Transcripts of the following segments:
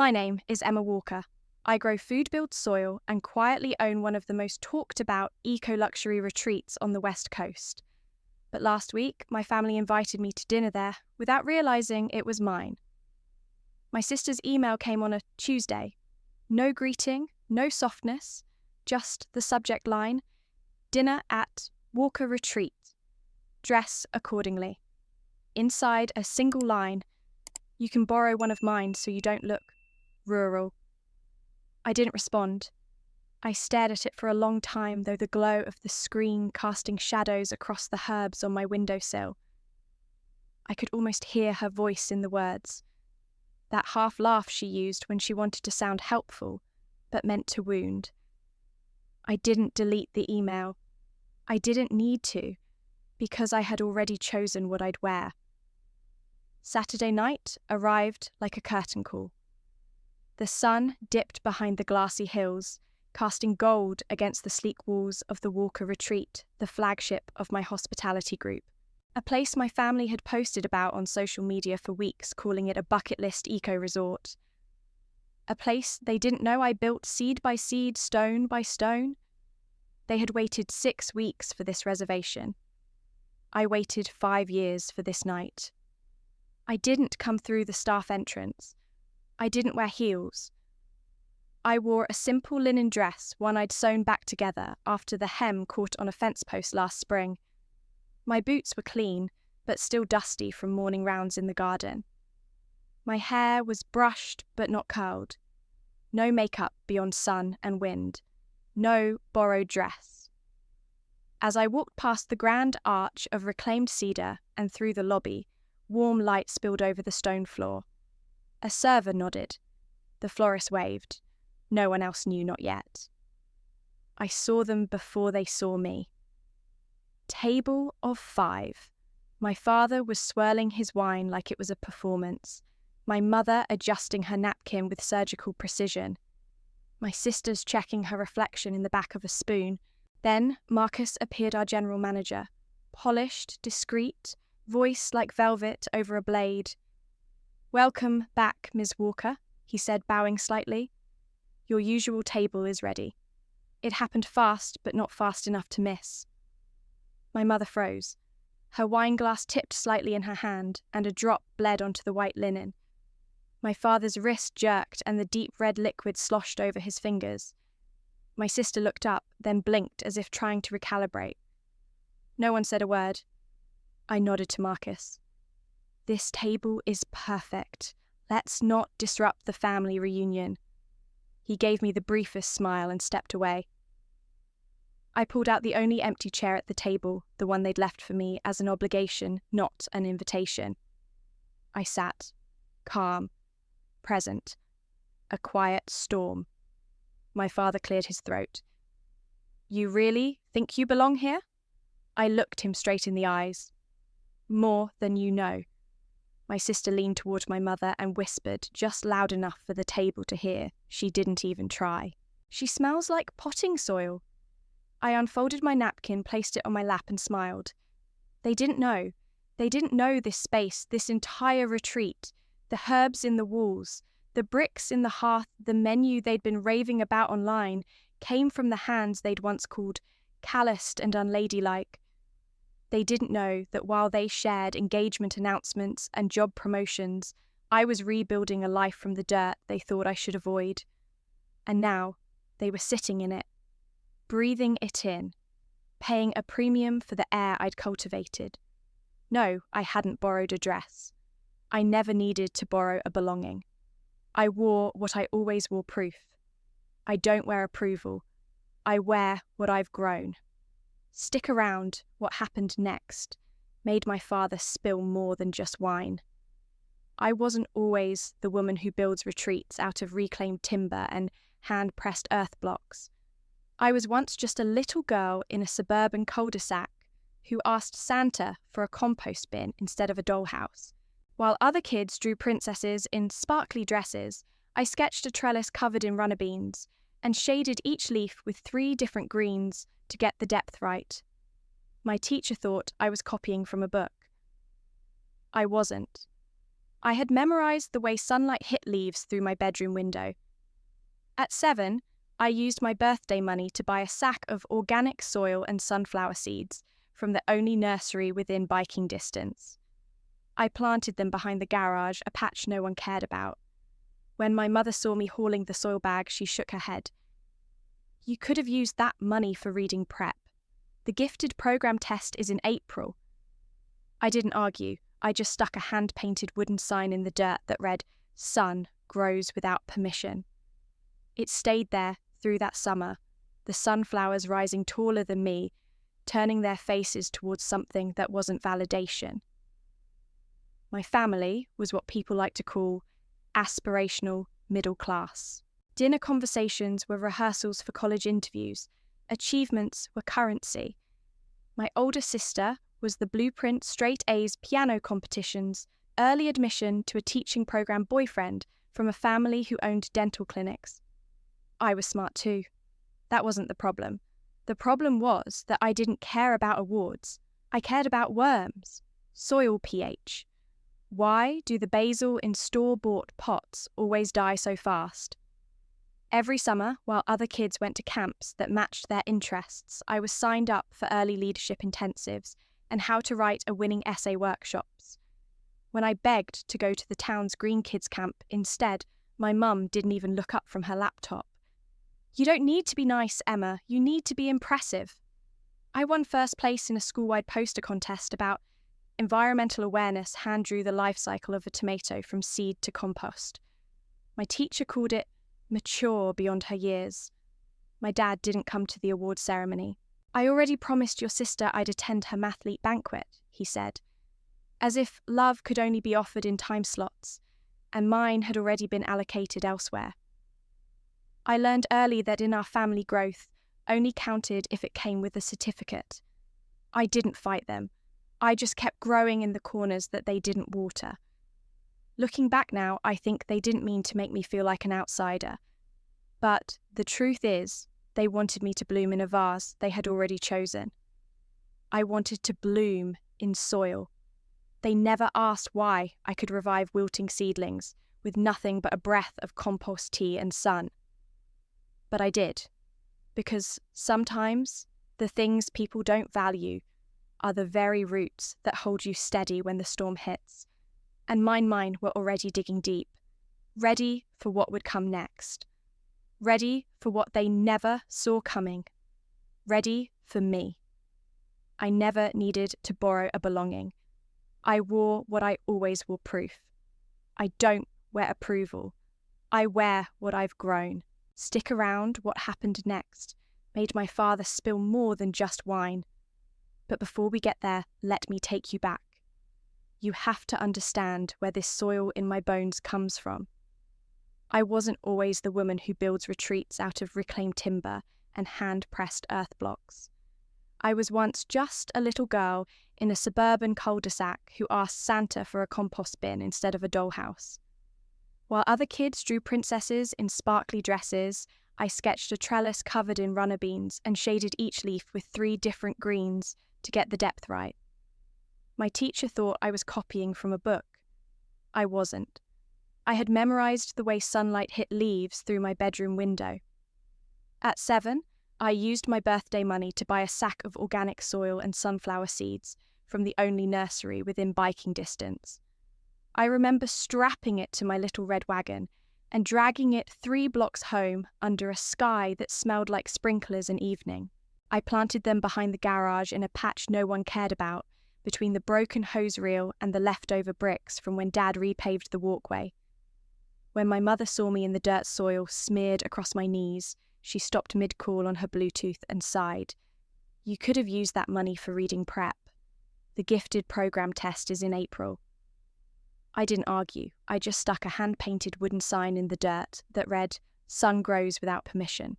My name is Emma Walker. I grow food-built soil and quietly own one of the most talked-about eco-luxury retreats on the West Coast. But last week, my family invited me to dinner there without realizing it was mine. My sister's email came on a Tuesday. No greeting, no softness, just the subject line, dinner at Walker Retreat. Dress accordingly. Inside a single line, you can borrow one of mine so you don't look rural. I didn't respond. I stared at it for a long time, though the glow of the screen casting shadows across the herbs on my windowsill. I could almost hear her voice in the words. That half laugh she used when she wanted to sound helpful, but meant to wound. I didn't delete the email. I didn't need to, because I had already chosen what I'd wear. Saturday night arrived like a curtain call. The sun dipped behind the glassy hills, casting gold against the sleek walls of the Walker Retreat, the flagship of my hospitality group. A place my family had posted about on social media for weeks, calling it a bucket list eco-resort. A place they didn't know I built seed by seed, stone by stone. They had waited 6 weeks for this reservation. I waited 5 years for this night. I didn't come through the staff entrance. I didn't wear heels. I wore a simple linen dress, one I'd sewn back together after the hem caught on a fence post last spring. My boots were clean, but still dusty from morning rounds in the garden. My hair was brushed but not curled. No makeup beyond sun and wind. No borrowed dress. As I walked past the grand arch of reclaimed cedar and through the lobby, warm light spilled over the stone floor. A server nodded. The florist waved. No one else knew not yet. I saw them before they saw me. Table of 5. My father was swirling his wine like it was a performance. My mother adjusting her napkin with surgical precision. My sister's checking her reflection in the back of a spoon. Then Marcus appeared, our general manager. Polished, discreet, voice like velvet over a blade. "Welcome back, Ms. Walker," he said, bowing slightly. "Your usual table is ready." It happened fast, but not fast enough to miss. My mother froze. Her wine glass tipped slightly in her hand, and a drop bled onto the white linen. My father's wrist jerked, and the deep red liquid sloshed over his fingers. My sister looked up, then blinked as if trying to recalibrate. No one said a word. I nodded to Marcus. "This table is perfect. Let's not disrupt the family reunion." He gave me the briefest smile and stepped away. I pulled out the only empty chair at the table, the one they'd left for me as an obligation, not an invitation. I sat, calm, present, a quiet storm. My father cleared his throat. "You really think you belong here?" I looked him straight in the eyes. "More than you know." My sister leaned toward my mother and whispered, just loud enough for the table to hear. She didn't even try. "She smells like potting soil." I unfolded my napkin, placed it on my lap and smiled. They didn't know. They didn't know this space, this entire retreat, the herbs in the walls, the bricks in the hearth, the menu they'd been raving about online, came from the hands they'd once called calloused and unladylike. They didn't know that while they shared engagement announcements and job promotions, I was rebuilding a life from the dirt they thought I should avoid. And now, they were sitting in it, breathing it in, paying a premium for the air I'd cultivated. No, I hadn't borrowed a dress. I never needed to borrow a belonging. I wore what I always wore proof. I don't wear approval. I wear what I've grown. Stick around, what happened next made my father spill more than just wine. I wasn't always the woman who builds retreats out of reclaimed timber and hand-pressed earth blocks. I was once just a little girl in a suburban cul-de-sac who asked Santa for a compost bin instead of a dollhouse. While other kids drew princesses in sparkly dresses, I sketched a trellis covered in runner beans and shaded each leaf with 3 different greens to get the depth right. My teacher thought I was copying from a book. I wasn't. I had memorized the way sunlight hit leaves through my bedroom window. At 7, I used my birthday money to buy a sack of organic soil and sunflower seeds from the only nursery within biking distance. I planted them behind the garage, a patch no one cared about. When my mother saw me hauling the soil bag, she shook her head. You could have used that money for reading prep. The gifted program test is in April. I didn't argue. I just stuck a hand-painted wooden sign in the dirt that read, "Sun grows without permission." It stayed there through that summer, the sunflowers rising taller than me, turning their faces towards something that wasn't validation. My family was what people like to call aspirational middle class. Dinner conversations were rehearsals for college interviews. Achievements were currency. My older sister was the blueprint straight A's piano competitions, early admission to a teaching program boyfriend from a family who owned dental clinics. I was smart too. That wasn't the problem. The problem was that I didn't care about awards. I cared about worms, soil pH. Why do the basil in store-bought pots always die so fast? Every summer, while other kids went to camps that matched their interests, I was signed up for early leadership intensives and how to write a winning essay workshops. When I begged to go to the town's Green Kids camp instead, my mum didn't even look up from her laptop. You don't need to be nice, Emma. You need to be impressive. I won first place in a school-wide poster contest about environmental awareness, hand drew the life cycle of a tomato from seed to compost. My teacher called it mature beyond her years. My dad didn't come to the award ceremony. I already promised your sister I'd attend her mathlete banquet, he said, as if love could only be offered in time slots, and mine had already been allocated elsewhere. I learned early that in our family growth only counted if it came with a certificate. I didn't fight them. I just kept growing in the corners that they didn't water. Looking back now, I think they didn't mean to make me feel like an outsider. But the truth is, they wanted me to bloom in a vase they had already chosen. I wanted to bloom in soil. They never asked why I could revive wilting seedlings with nothing but a breath of compost tea and sun. But I did, because sometimes the things people don't value are the very roots that hold you steady when the storm hits. And mine were already digging deep, ready for what would come next. Ready for what they never saw coming. Ready for me. I never needed to borrow a belonging. I wore what I always wore proof. I don't wear approval. I wear what I've grown. Stick around what happened next made my father spill more than just wine. But before we get there, let me take you back. You have to understand where this soil in my bones comes from. I wasn't always the woman who builds retreats out of reclaimed timber and hand-pressed earth blocks. I was once just a little girl in a suburban cul-de-sac who asked Santa for a compost bin instead of a dollhouse. While other kids drew princesses in sparkly dresses, I sketched a trellis covered in runner beans and shaded each leaf with 3 different greens to get the depth right. My teacher thought I was copying from a book. I wasn't. I had memorized the way sunlight hit leaves through my bedroom window. At 7, I used my birthday money to buy a sack of organic soil and sunflower seeds from the only nursery within biking distance. I remember strapping it to my little red wagon and dragging it 3 blocks home under a sky that smelled like sprinklers in evening. I planted them behind the garage in a patch no one cared about, between the broken hose reel and the leftover bricks from when Dad repaved the walkway. When my mother saw me in the dirt soil smeared across my knees, she stopped mid-call on her Bluetooth and sighed. You could have used that money for reading prep. The gifted program test is in April. I didn't argue. I just stuck a hand-painted wooden sign in the dirt that read, "Sun grows without permission."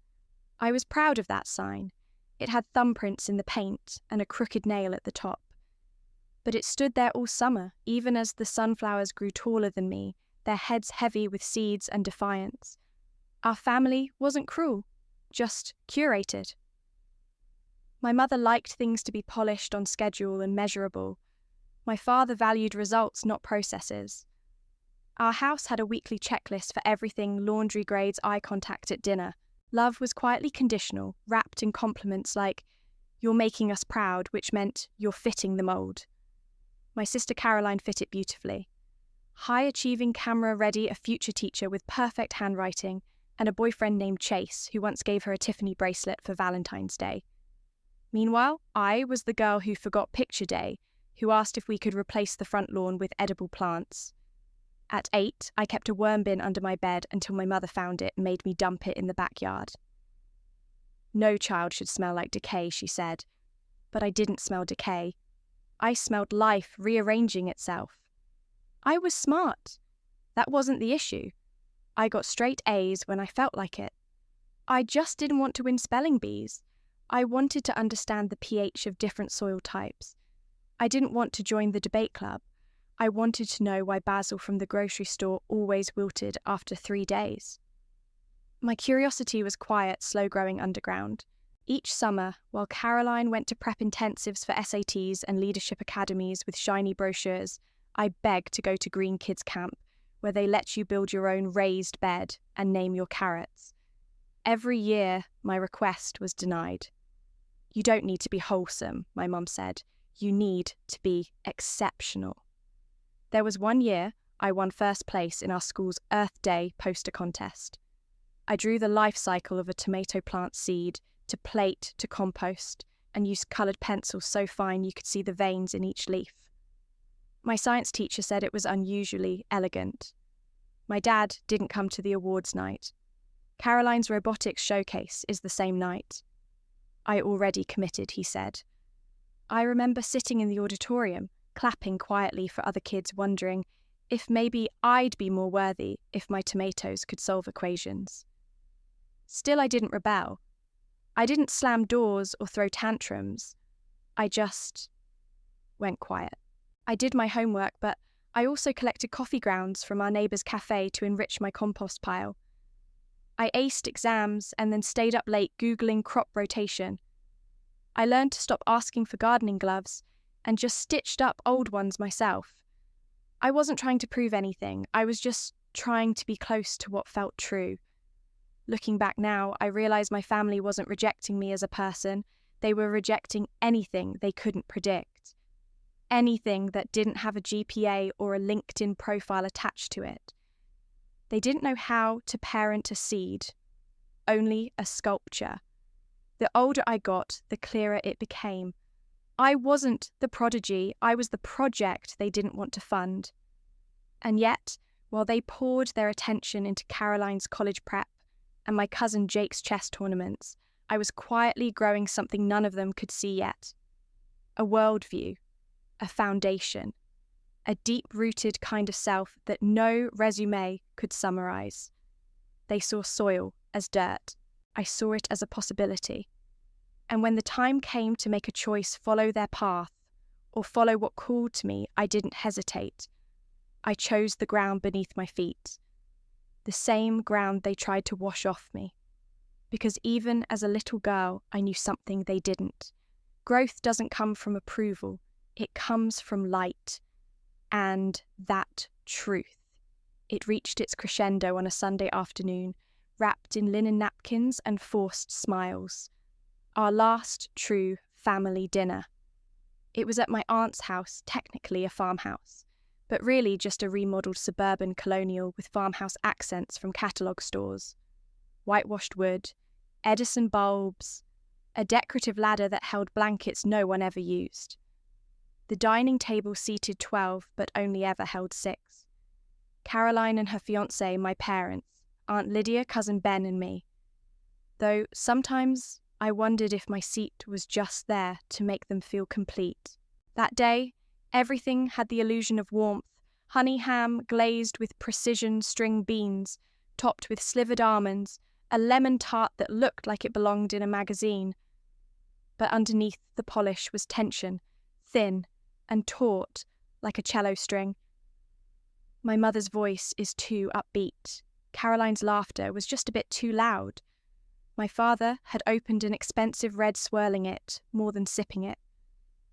I was proud of that sign. It had thumbprints in the paint and a crooked nail at the top. But it stood there all summer, even as the sunflowers grew taller than me, their heads heavy with seeds and defiance. Our family wasn't cruel, just curated. My mother liked things to be polished on schedule and measurable. My father valued results, not processes. Our house had a weekly checklist for everything laundry grades eye contact at dinner. Love was quietly conditional, wrapped in compliments like, "You're making us proud," which meant you're fitting the mould. My sister Caroline fit it beautifully. High-achieving, camera-ready, a future teacher with perfect handwriting, and a boyfriend named Chase, who once gave her a Tiffany bracelet for Valentine's Day. Meanwhile, I was the girl who forgot picture day, who asked if we could replace the front lawn with edible plants. At 8, I kept a worm bin under my bed until my mother found it and made me dump it in the backyard. No child should smell like decay, she said. But I didn't smell decay. I smelled life rearranging itself. I was smart. That wasn't the issue. I got straight A's when I felt like it. I just didn't want to win spelling bees. I wanted to understand the pH of different soil types. I didn't want to join the debate club. I wanted to know why basil from the grocery store always wilted after 3 days. My curiosity was quiet, slow-growing underground. Each summer, while Caroline went to prep intensives for SATs and leadership academies with shiny brochures, I begged to go to Green Kids Camp, where they let you build your own raised bed and name your carrots. Every year, my request was denied. "You don't need to be wholesome," my mum said. "You need to be exceptional." There was one year I won first place in our school's Earth Day poster contest. I drew the life cycle of a tomato plant seed to plate to compost and used coloured pencils so fine you could see the veins in each leaf. My science teacher said it was unusually elegant. My dad didn't come to the awards night. Caroline's robotics showcase is the same night. "I already committed," he said. I remember sitting in the auditorium, clapping quietly for other kids, wondering if maybe I'd be more worthy if my tomatoes could solve equations. Still, I didn't rebel. I didn't slam doors or throw tantrums. I just went quiet. I did my homework, but I also collected coffee grounds from our neighbour's cafe to enrich my compost pile. I aced exams and then stayed up late Googling crop rotation. I learned to stop asking for gardening gloves and just stitched up old ones myself. I wasn't trying to prove anything. I was just trying to be close to what felt true. Looking back now, I realise my family wasn't rejecting me as a person. They were rejecting anything they couldn't predict. Anything that didn't have a GPA or a LinkedIn profile attached to it. They didn't know how to parent a seed, only a sculpture. The older I got, the clearer it became. I wasn't the prodigy, I was the project they didn't want to fund. And yet, while they poured their attention into Caroline's college prep and my cousin Jake's chess tournaments, I was quietly growing something none of them could see yet. A worldview, a foundation, a deep-rooted kind of self that no resume could summarize. They saw soil as dirt. I saw it as a possibility. And when the time came to make a choice, follow their path, or follow what called to me, I didn't hesitate. I chose the ground beneath my feet, the same ground they tried to wash off me. Because even as a little girl, I knew something they didn't. Growth doesn't come from approval, it comes from light. And that truth. It reached its crescendo on a Sunday afternoon, wrapped in linen napkins and forced smiles. Our last true family dinner. It was at my aunt's house, technically a farmhouse, but really just a remodelled suburban colonial with farmhouse accents from catalogue stores. Whitewashed wood, Edison bulbs, a decorative ladder that held blankets no one ever used. The dining table seated 12, but only ever held 6. Caroline and her fiancé, my parents, Aunt Lydia, cousin Ben, and me. Though sometimes I wondered if my seat was just there to make them feel complete. That day, everything had the illusion of warmth, honey ham glazed with precision string beans, topped with slivered almonds, a lemon tart that looked like it belonged in a magazine. But underneath the polish was tension, thin and taut like a cello string. My mother's voice is too upbeat. Caroline's laughter was just a bit too loud. My father had opened an expensive red swirling it, more than sipping it.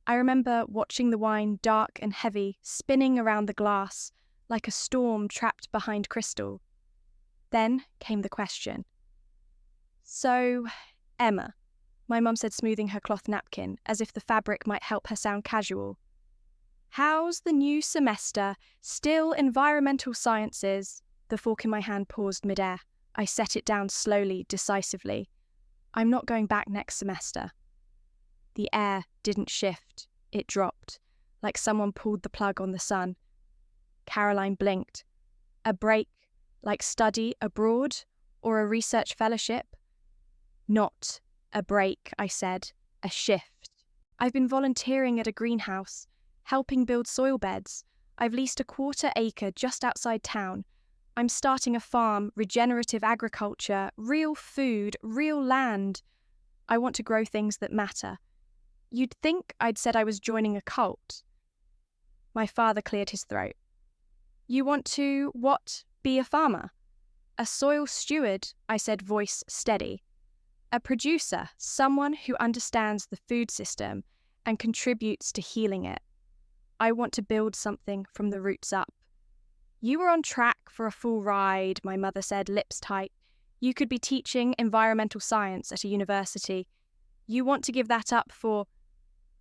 I remember watching the wine, dark and heavy, spinning around the glass, like a storm trapped behind crystal. Then came the question. "So, Emma," my mum said, smoothing her cloth napkin, as if the fabric might help her sound casual. "How's the new semester? Still environmental sciences?" The fork in my hand paused midair. I set it down slowly, decisively. "I'm not going back next semester." The air didn't shift. It dropped, like someone pulled the plug on the sun. Caroline blinked. "A break, like study abroad or a research fellowship?" "Not a break," I said. "A shift. I've been volunteering at a greenhouse, helping build soil beds. I've leased a 1/4 acre just outside town. I'm starting a farm, regenerative agriculture, real food, real land. I want to grow things that matter." You'd think I'd said I was joining a cult. My father cleared his throat. "You want to, what, be a farmer?" "A soil steward," I said, voice steady. "A producer, someone who understands the food system and contributes to healing it. I want to build something from the roots up." "You were on track for a full ride," my mother said, lips tight. "You could be teaching environmental science at a university. You want to give that up for—"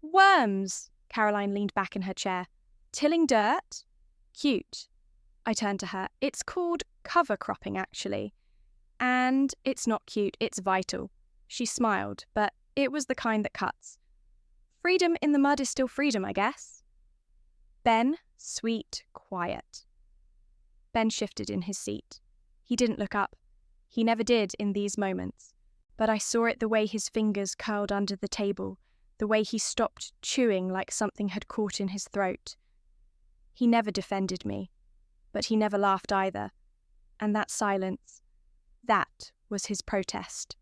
"Worms!" Caroline leaned back in her chair. "Tilling dirt? Cute." I turned to her. "It's called cover cropping, actually. And it's not cute, it's vital." She smiled, but it was the kind that cuts. "Freedom in the mud is still freedom, I guess." "Ben, sweet, quiet." Ben shifted in his seat. He didn't look up. He never did in these moments. But I saw it the way his fingers curled under the table, the way he stopped chewing like something had caught in his throat. He never defended me, but he never laughed either. And that silence, that was his protest.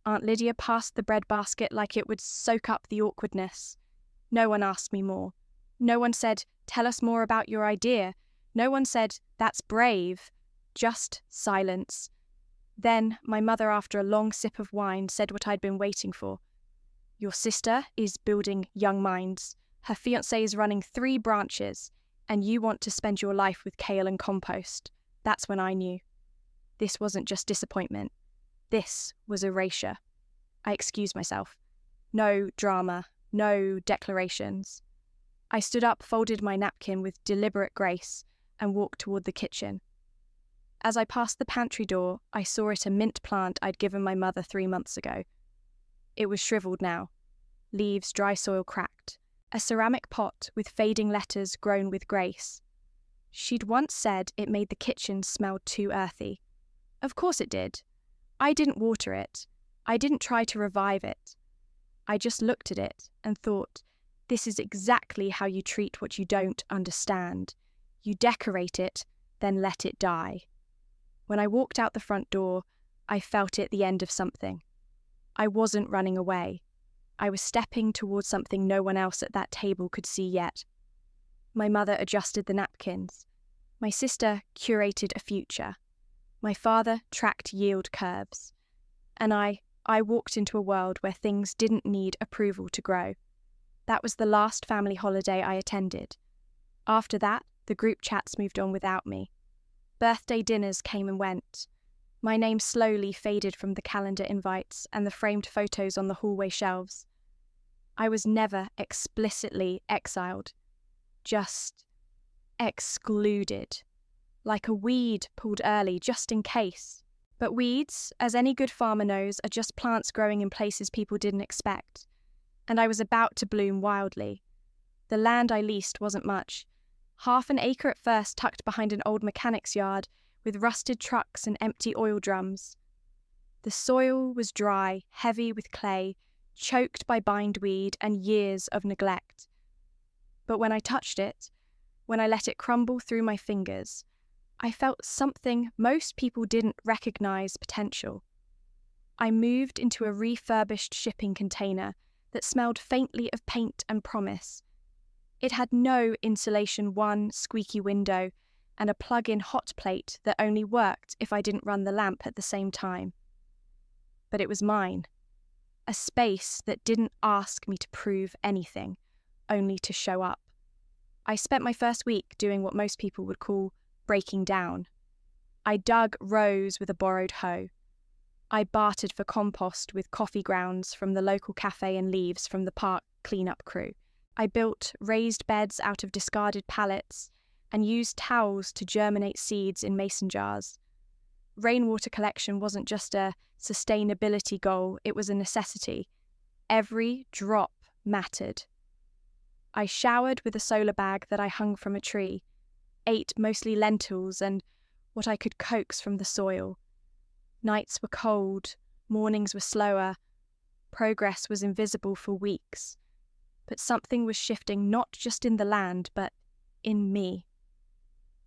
Aunt Lydia passed the bread basket like it would soak up the awkwardness. No one asked me more. No one said, "Tell us more about your idea." No one said, "That's brave." Just silence. Then my mother, after a long sip of wine, said what I'd been waiting for. "Your sister is building young minds. Her fiancé is running 3 branches, and you want to spend your life with kale and compost." That's when I knew. This wasn't just disappointment. This was erasure. I excused myself. No drama, no declarations. I stood up, folded my napkin with deliberate grace, and walked toward the kitchen. As I passed the pantry door, I saw it a mint plant I'd given my mother 3 months ago. It was shriveled now, leaves dry soil cracked, a ceramic pot with fading letters grown with grace. She'd once said it made the kitchen smell too earthy. Of course it did. I didn't water it. I didn't try to revive it. I just looked at it and thought, this is exactly how you treat what you don't understand. You decorate it, then let it die. When I walked out the front door, I felt it the end of something. I wasn't running away. I was stepping towards something no one else at that table could see yet. My mother adjusted the napkins. My sister curated a future. My father tracked yield curves. And I walked into a world where things didn't need approval to grow. That was the last family holiday I attended. After that, the group chats moved on without me. Birthday dinners came and went. My name slowly faded from the calendar invites and the framed photos on the hallway shelves. I was never explicitly exiled, just excluded, like a weed pulled early just in case. But weeds, as any good farmer knows, are just plants growing in places people didn't expect. And I was about to bloom wildly. The land I leased wasn't much. 1/2 an acre at first, tucked behind an old mechanic's yard with rusted trucks and empty oil drums. The soil was dry, heavy with clay, choked by bindweed and years of neglect. But when I touched it, when I let it crumble through my fingers, I felt something most people didn't recognize potential. I moved into a refurbished shipping container that smelled faintly of paint and promise. It had no insulation, one squeaky window, and a plug-in hot plate that only worked if I didn't run the lamp at the same time. But it was mine. A space that didn't ask me to prove anything, only to show up. I spent my first week doing what most people would call breaking down. I dug rows with a borrowed hoe. I bartered for compost with coffee grounds from the local cafe and leaves from the park cleanup crew. I built raised beds out of discarded pallets and used towels to germinate seeds in mason jars. Rainwater collection wasn't just a sustainability goal, it was a necessity. Every drop mattered. I showered with a solar bag that I hung from a tree, ate mostly lentils and what I could coax from the soil. Nights were cold, mornings were slower, progress was invisible for weeks. But something was shifting not just in the land, but in me.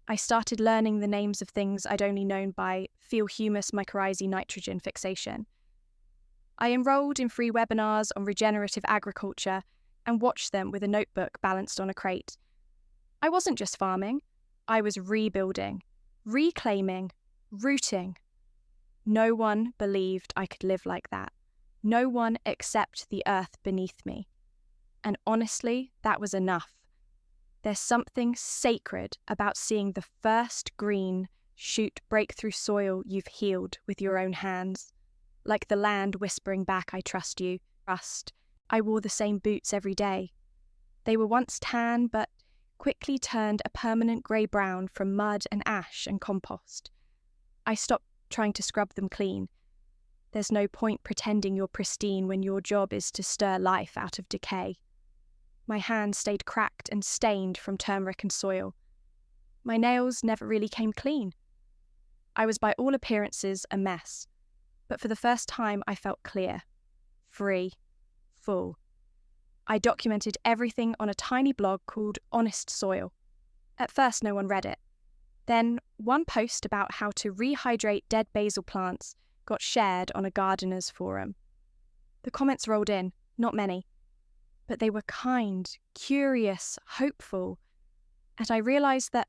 I started learning the names of things I'd only known by feel humus mycorrhizae nitrogen fixation. I enrolled in free webinars on regenerative agriculture and watched them with a notebook balanced on a crate. I wasn't just farming, I was rebuilding, reclaiming, rooting. No one believed I could live like that. No one except the earth beneath me. And honestly, that was enough. There's something sacred about seeing the first green shoot break through soil you've healed with your own hands. Like the land whispering back, I trust you. Trust. I wore the same boots every day. They were once tan, but quickly turned a permanent grey-brown from mud and ash and compost. I stopped trying to scrub them clean. There's no point pretending you're pristine when your job is to stir life out of decay. My hands stayed cracked and stained from turmeric and soil. My nails never really came clean. I was by all appearances a mess, but for the first time I felt clear, free, full. I documented everything on a tiny blog called Honest Soil. At first no one read it. Then one post about how to rehydrate dead basil plants got shared on a gardener's forum. The comments rolled in, not many. But they were kind, curious, hopeful. And I realised that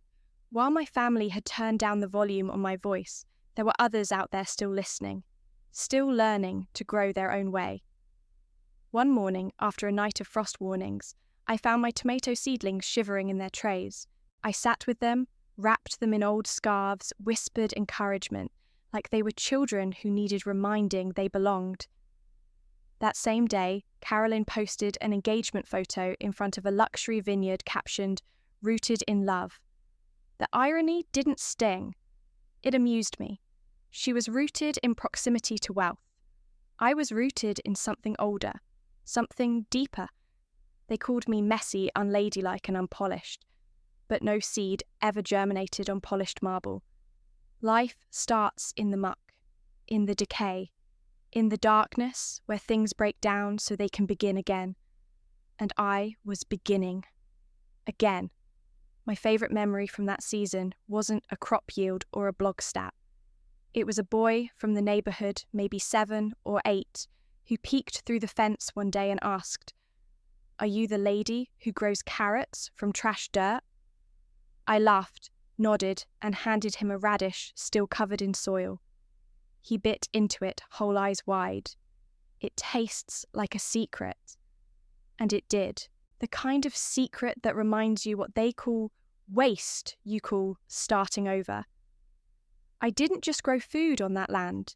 while my family had turned down the volume on my voice, there were others out there still listening, still learning to grow their own way. One morning, after a night of frost warnings, I found my tomato seedlings shivering in their trays. I sat with them, wrapped them in old scarves, whispered encouragement, like they were children who needed reminding they belonged. That same day, Carolyn posted an engagement photo in front of a luxury vineyard captioned, "Rooted in Love." The irony didn't sting. It amused me. She was rooted in proximity to wealth. I was rooted in something older, something deeper. They called me messy, unladylike, and unpolished, but no seed ever germinated on polished marble. Life starts in the muck, in the decay, in the darkness where things break down so they can begin again. And I was beginning. Again. My favourite memory from that season wasn't a crop yield or a blog stat. It was a boy from the neighbourhood, maybe 7 or 8, who peeked through the fence one day and asked, "Are you the lady who grows carrots from trash dirt?" I laughed, nodded, and handed him a radish still covered in soil. He bit into it, whole eyes wide. "It tastes like a secret." And it did. The kind of secret that reminds you what they call waste, you call starting over. I didn't just grow food on that land.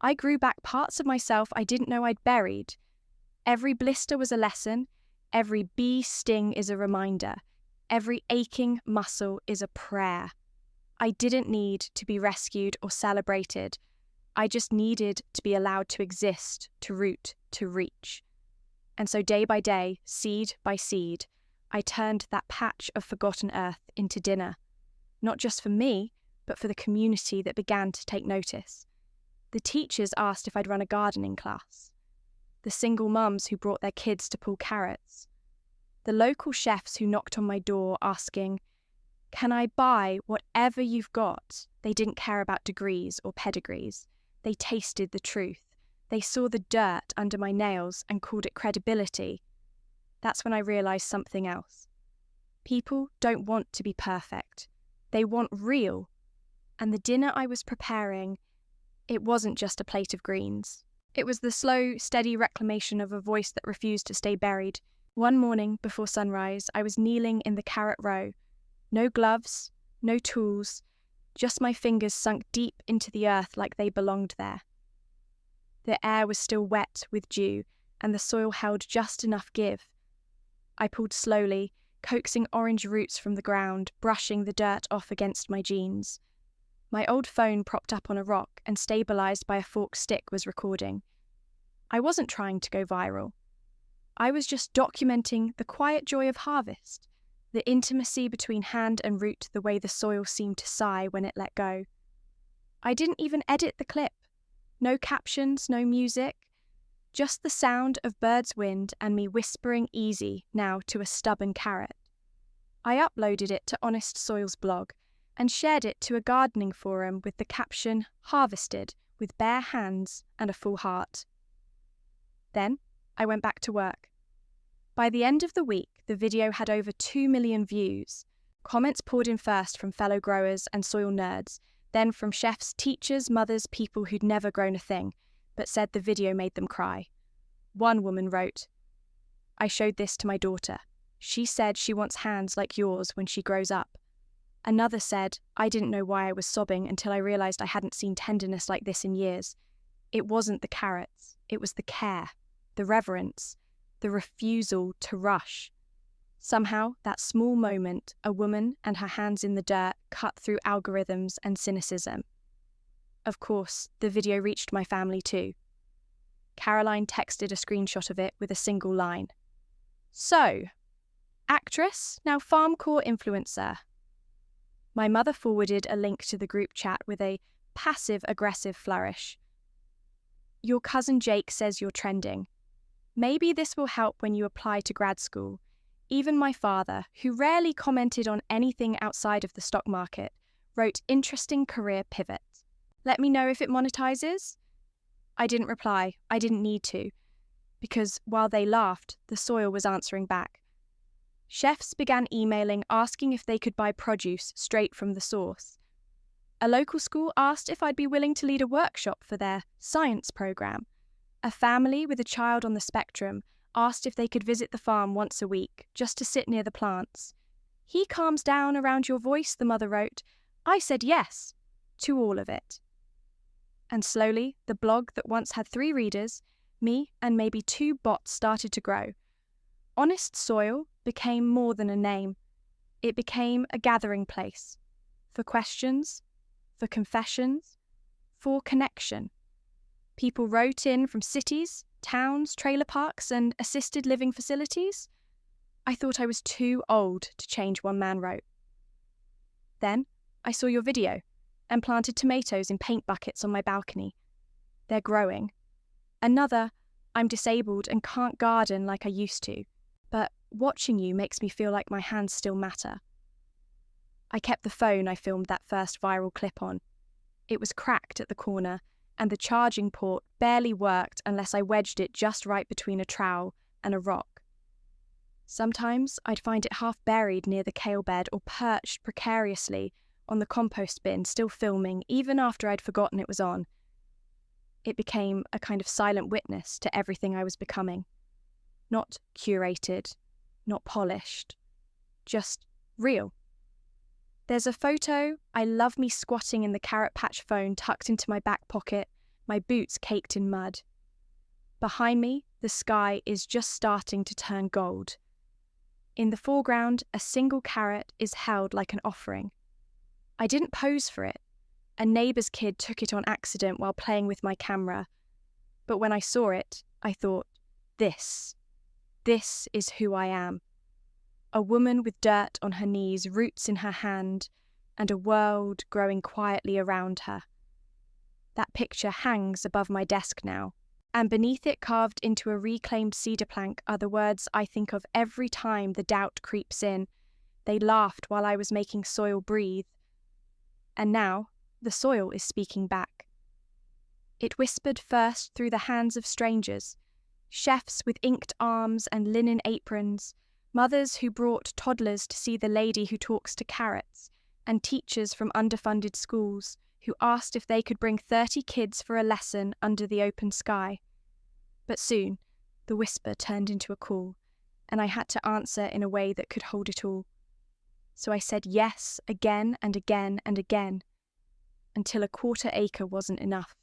I grew back parts of myself I didn't know I'd buried. Every blister was a lesson. Every bee sting is a reminder. Every aching muscle is a prayer. I didn't need to be rescued or celebrated. I just needed to be allowed to exist, to root, to reach. And so day by day, seed by seed, I turned that patch of forgotten earth into dinner. Not just for me, but for the community that began to take notice. The teachers asked if I'd run a gardening class. The single mums who brought their kids to pull carrots. The local chefs who knocked on my door asking, "Can I buy whatever you've got?" They didn't care about degrees or pedigrees. They tasted the truth. They saw the dirt under my nails and called it credibility. That's when I realised something else. People don't want to be perfect. They want real. And the dinner I was preparing, it wasn't just a plate of greens. It was the slow, steady reclamation of a voice that refused to stay buried. One morning before sunrise, I was kneeling in the carrot row. No gloves, no tools, just my fingers sunk deep into the earth like they belonged there. The air was still wet with dew, and the soil held just enough give. I pulled slowly, coaxing orange roots from the ground, brushing the dirt off against my jeans. My old phone propped up on a rock and stabilised by a forked stick was recording. I wasn't trying to go viral. I was just documenting the quiet joy of harvest, the intimacy between hand and root, the way the soil seemed to sigh when it let go. I didn't even edit the clip. No captions, no music, just the sound of birds' wind and me whispering easy now to a stubborn carrot. I uploaded it to Honest Soil's blog and shared it to a gardening forum with the caption, "Harvested, with bare hands and a full heart." Then I went back to work. By the end of the week, the video had over 2 million views. Comments poured in first from fellow growers and soil nerds, then from chefs, teachers, mothers, people who'd never grown a thing, but said the video made them cry. One woman wrote, "I showed this to my daughter. She said she wants hands like yours when she grows up." Another said, "I didn't know why I was sobbing until I realised I hadn't seen tenderness like this in years. It wasn't the carrots, it was the care, the reverence, the refusal to rush." Somehow, that small moment, a woman and her hands in the dirt, cut through algorithms and cynicism. Of course, the video reached my family too. Caroline texted a screenshot of it with a single line. "So, actress, now farmcore influencer." My mother forwarded a link to the group chat with a passive-aggressive flourish. "Your cousin Jake says you're trending. Maybe this will help when you apply to grad school." Even my father, who rarely commented on anything outside of the stock market, wrote "interesting career pivot. Let me know if it monetizes." I didn't reply. I didn't need to. Because while they laughed, the soil was answering back. Chefs began emailing asking if they could buy produce straight from the source. A local school asked if I'd be willing to lead a workshop for their science program. A family with a child on the spectrum asked if they could visit the farm once a week, just to sit near the plants. "He calms down around your voice," the mother wrote. I said yes to all of it. And slowly, the blog that once had 3 readers, me and maybe 2 bots, started to grow. Honest Soil became more than a name. It became a gathering place. For questions, for confessions, for connection. People wrote in from cities, towns, trailer parks, and assisted living facilities. I thought I was too old to change, one man wrote. Then I saw your video and planted tomatoes in paint buckets on my balcony. They're growing. Another, "I'm disabled and can't garden like I used to, but watching you makes me feel like my hands still matter." I kept the phone I filmed that first viral clip on. It was cracked at the corner, and the charging port barely worked unless I wedged it just right between a trowel and a rock. Sometimes I'd find it half buried near the kale bed or perched precariously on the compost bin, still filming even after I'd forgotten it was on. It became a kind of silent witness to everything I was becoming. Not curated, not polished, just real. There's a photo. I love me squatting in the carrot patch phone tucked into my back pocket, my boots caked in mud. Behind me, the sky is just starting to turn gold. In the foreground, a single carrot is held like an offering. I didn't pose for it. A neighbour's kid took it on accident while playing with my camera. But when I saw it, I thought, this is who I am. A woman with dirt on her knees, roots in her hand, and a world growing quietly around her. That picture hangs above my desk now, and beneath it, carved into a reclaimed cedar plank, are the words I think of every time the doubt creeps in. They laughed while I was making soil breathe. And now, the soil is speaking back. It whispered first through the hands of strangers, chefs with inked arms and linen aprons, mothers who brought toddlers to see the lady who talks to carrots, and teachers from underfunded schools who asked if they could bring 30 kids for a lesson under the open sky. But soon, the whisper turned into a call. and I had to answer in a way that could hold it all. So I said yes again and again and again, until a quarter acre wasn't enough.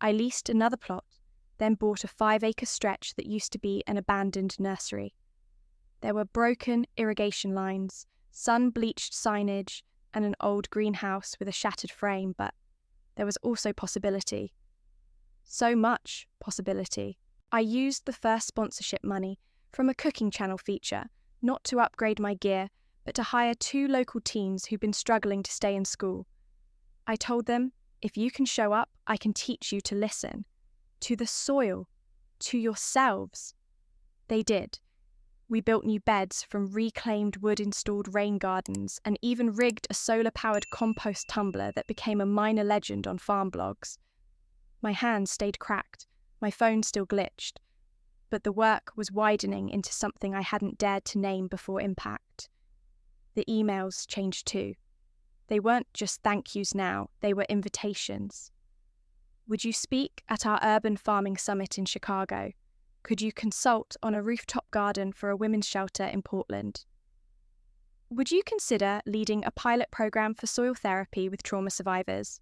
I leased another plot, then bought a 5-acre stretch that used to be an abandoned nursery. There were broken irrigation lines, sun-bleached signage, and an old greenhouse with a shattered frame, but there was also possibility. So much possibility. I used the first sponsorship money from a cooking channel feature, not to upgrade my gear, but to hire 2 local teens who'd been struggling to stay in school. I told them, if you can show up, I can teach you to listen. To the soil. To yourselves. They did. We built new beds from reclaimed wood-installed rain gardens and even rigged a solar-powered compost tumbler that became a minor legend on farm blogs. My hands stayed cracked, my phone still glitched, but the work was widening into something I hadn't dared to name before impact. The emails changed too. They weren't just thank yous now, they were invitations. Would you speak at our urban farming summit in Chicago? Could you consult on a rooftop garden for a women's shelter in Portland? Would you consider leading a pilot program for soil therapy with trauma survivors?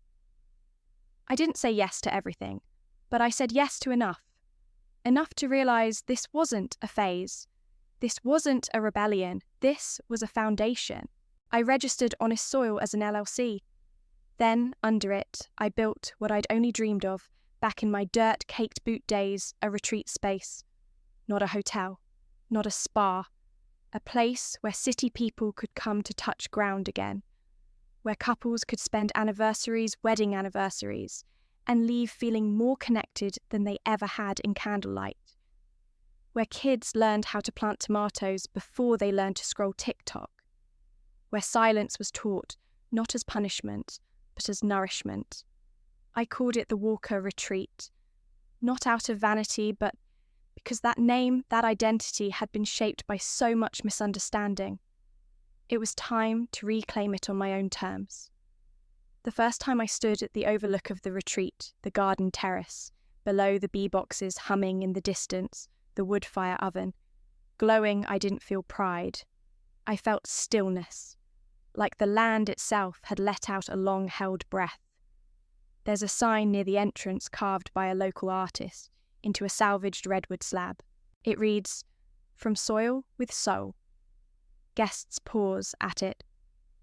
I didn't say yes to everything, but I said yes to enough. Enough to realize this wasn't a phase. This wasn't a rebellion. This was a foundation. I registered Honest Soil as an LLC. Then, under it, I built what I'd only dreamed of, back in my dirt-caked boot days, a retreat space. Not a hotel, not a spa, a place where city people could come to touch ground again, where couples could spend anniversaries, wedding anniversaries, and leave feeling more connected than they ever had in candlelight, where kids learned how to plant tomatoes before they learned to scroll TikTok, where silence was taught not as punishment, but as nourishment. I called it the Walker Retreat, not out of vanity, but because that name, that identity had been shaped by so much misunderstanding. It was time to reclaim it on my own terms. The first time I stood at the overlook of the retreat, the garden terrace, below the bee boxes humming in the distance, the wood fire oven, glowing, I didn't feel pride. I felt stillness, like the land itself had let out a long-held breath. There's a sign near the entrance carved by a local artist into a salvaged redwood slab. It reads, "From soil with soul." Guests pause at it.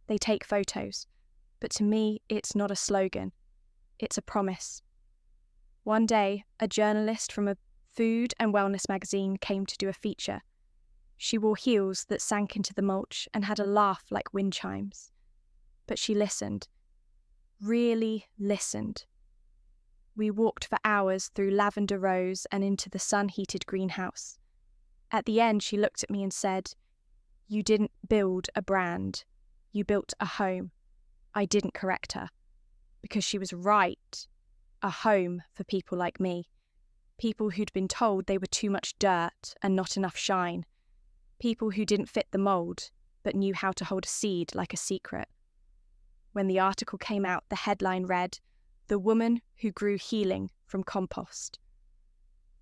They take photos. But to me, it's not a slogan. It's a promise. One day, a journalist from a food and wellness magazine came to do a feature. She wore heels that sank into the mulch and had a laugh like wind chimes. But she listened. Really listened. We walked for hours through lavender rows and into the sun-heated greenhouse. At the end, she looked at me and said, "You didn't build a brand. You built a home." I didn't correct her, because she was right. A home for people like me. People who'd been told they were too much dirt and not enough shine. People who didn't fit the mould, but knew how to hold a seed like a secret. When the article came out, the headline read, "The Woman Who Grew Healing from Compost."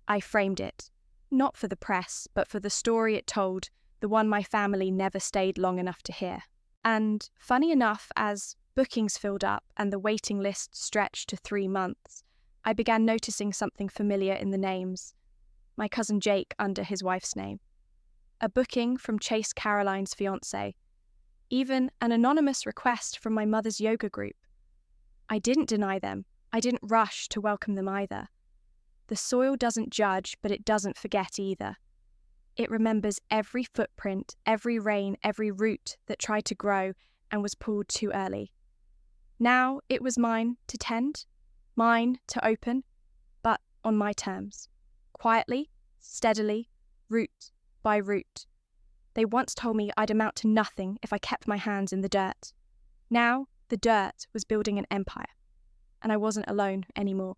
I framed it, not for the press, but for the story it told, the one my family never stayed long enough to hear. And, funny enough, as bookings filled up and the waiting list stretched to 3 months, I began noticing something familiar in the names. My cousin Jake under his wife's name. A booking from Chase Caroline's Fiancée. Even an anonymous request from my mother's yoga group. I didn't deny them. I didn't rush to welcome them either. The soil doesn't judge, but it doesn't forget either. It remembers every footprint, every rain, every root that tried to grow and was pulled too early. Now it was mine to tend, mine to open, but on my terms. Quietly, steadily, root by root. They once told me I'd amount to nothing if I kept my hands in the dirt. Now the dirt was building an empire, and I wasn't alone anymore.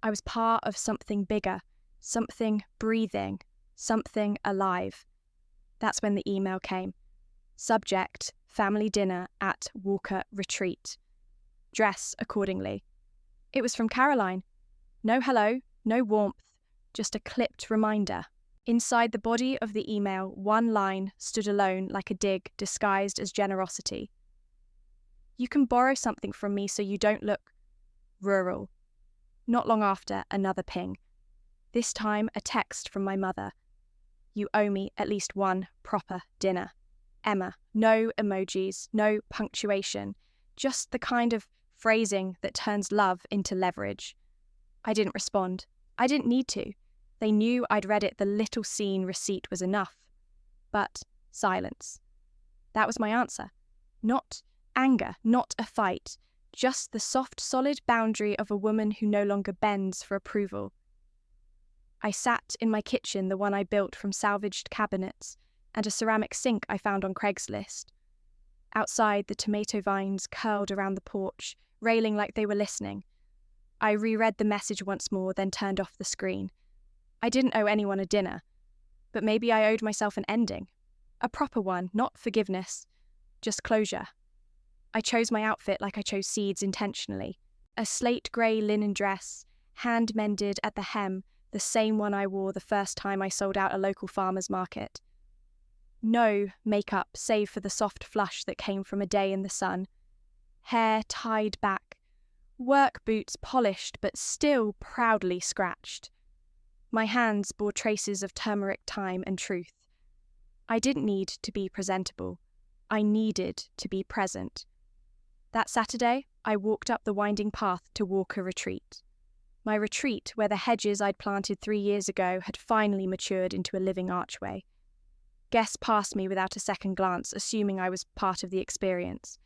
I was part of something bigger, something breathing, something alive. That's when the email came. Subject, family dinner at Walker Retreat. Dress accordingly. It was from Caroline. No hello, no warmth, just a clipped reminder. Inside the body of the email, one line stood alone like a dig disguised as generosity. You can borrow something from me so you don't look rural. Not long after, another ping. This time, a text from my mother. You owe me at least one proper dinner. Emma, no emojis, no punctuation, just the kind of phrasing that turns love into leverage. I didn't respond. I didn't need to. They knew I'd read it, the little scene receipt was enough. But silence. That was my answer. Not anger, not a fight, just the soft, solid boundary of a woman who no longer bends for approval. I sat in my kitchen, the one I built from salvaged cabinets, and a ceramic sink I found on Craigslist. Outside, the tomato vines curled around the porch, railing like they were listening. I reread the message once more, then turned off the screen. I didn't owe anyone a dinner, but maybe I owed myself an ending. A proper one, not forgiveness, just closure. I chose my outfit like I chose seeds intentionally. A slate grey linen dress, hand-mended at the hem, the same one I wore the first time I sold out a local farmer's market. No makeup, save for the soft flush that came from a day in the sun. Hair tied back. Work boots polished but still proudly scratched. My hands bore traces of turmeric, thyme and truth. I didn't need to be presentable. I needed to be present. That Saturday, I walked up the winding path to Walker Retreat. My retreat, where the hedges I'd planted 3 years ago had finally matured into a living archway. Guests passed me without a second glance, assuming I was part of the experience.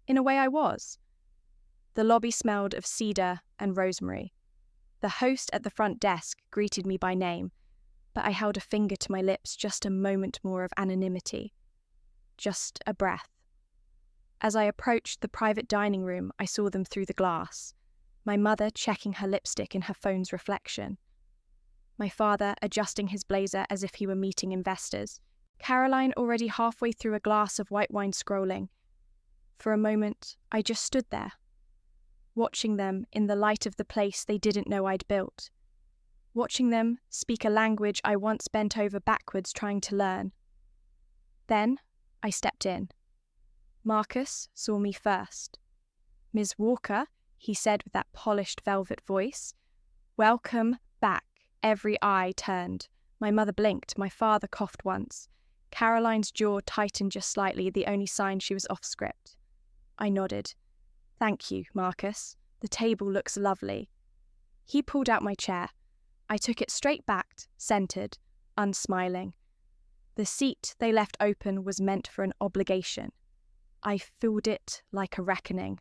In a way, I was. The lobby smelled of cedar and rosemary. The host at the front desk greeted me by name, but I held a finger to my lips, just a moment more of anonymity. Just a breath. As I approached the private dining room, I saw them through the glass. My mother checking her lipstick in her phone's reflection. My father adjusting his blazer as if he were meeting investors. Caroline already halfway through a glass of white wine scrolling. For a moment, I just stood there, watching them in the light of the place they didn't know I'd built. Watching them speak a language I once bent over backwards trying to learn. Then, I stepped in. Marcus saw me first. "Ms. Walker," he said with that polished velvet voice. "Welcome back." Every eye turned. My mother blinked. My father coughed once. Caroline's jaw tightened just slightly, the only sign she was off script. I nodded. "Thank you, Marcus. The table looks lovely." He pulled out my chair. I took it straight-backed, centered, unsmiling. The seat they left open was meant for an obligation. I filled it like a reckoning.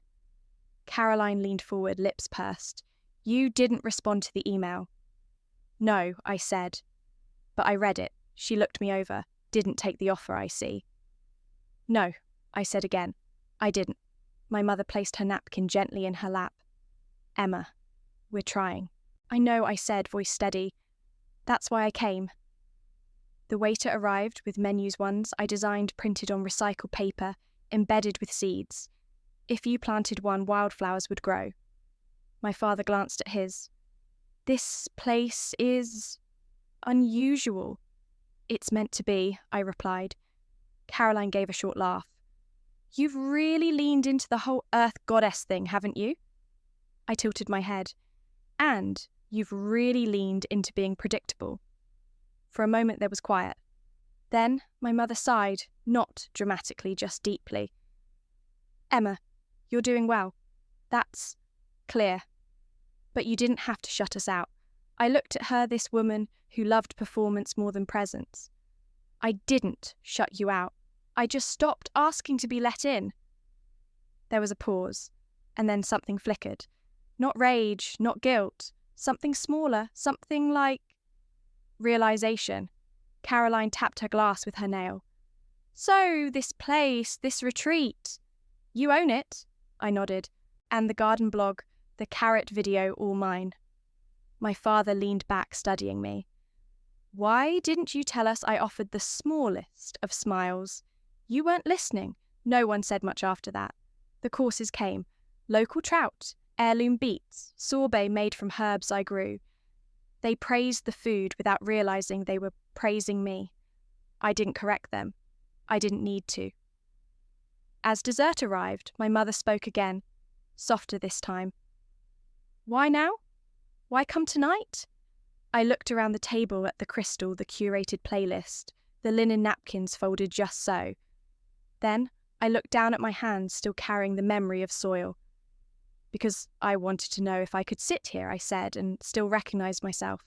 Caroline leaned forward, lips pursed. "You didn't respond to the email." "No," I said. "But I read it." She looked me over. "Didn't take the offer, I see." "No," I said again. "I didn't." My mother placed her napkin gently in her lap. "Emma, we're trying." "I know," I said, voice steady. "That's why I came." The waiter arrived with menus, ones I designed printed on recycled paper, embedded with seeds. If you planted one, wildflowers would grow. My father glanced at his. "This place is unusual." "It's meant to be," I replied. Caroline gave a short laugh. "You've really leaned into the whole earth goddess thing, haven't you?" I tilted my head. "And you've really leaned into being predictable." For a moment there was quiet. Then my mother sighed, not dramatically, just deeply. "Emma, you're doing well. That's clear. But you didn't have to shut us out." I looked at her, this woman who loved performance more than presence. "I didn't shut you out. I just stopped asking to be let in." There was a pause, and then something flickered. Not rage, not guilt. Something smaller, something like realization. Caroline tapped her glass with her nail. "So, this place, this retreat. You own it?" I nodded. "And the garden blog, the carrot video, all mine." My father leaned back, studying me. "Why didn't you tell us I offered the smallest of smiles?" "You weren't listening." No one said much after that. The courses came. Local trout, heirloom beets, sorbet made from herbs I grew. They praised the food without realizing they were praising me. I didn't correct them. I didn't need to. As dessert arrived, my mother spoke again, softer this time. Why now? Why come tonight? I looked around the table at the crystal, the curated playlist, the linen napkins folded just so. Then I looked down at my hands, still carrying the memory of soil. Because I wanted to know if I could sit here, I said, and still recognize myself.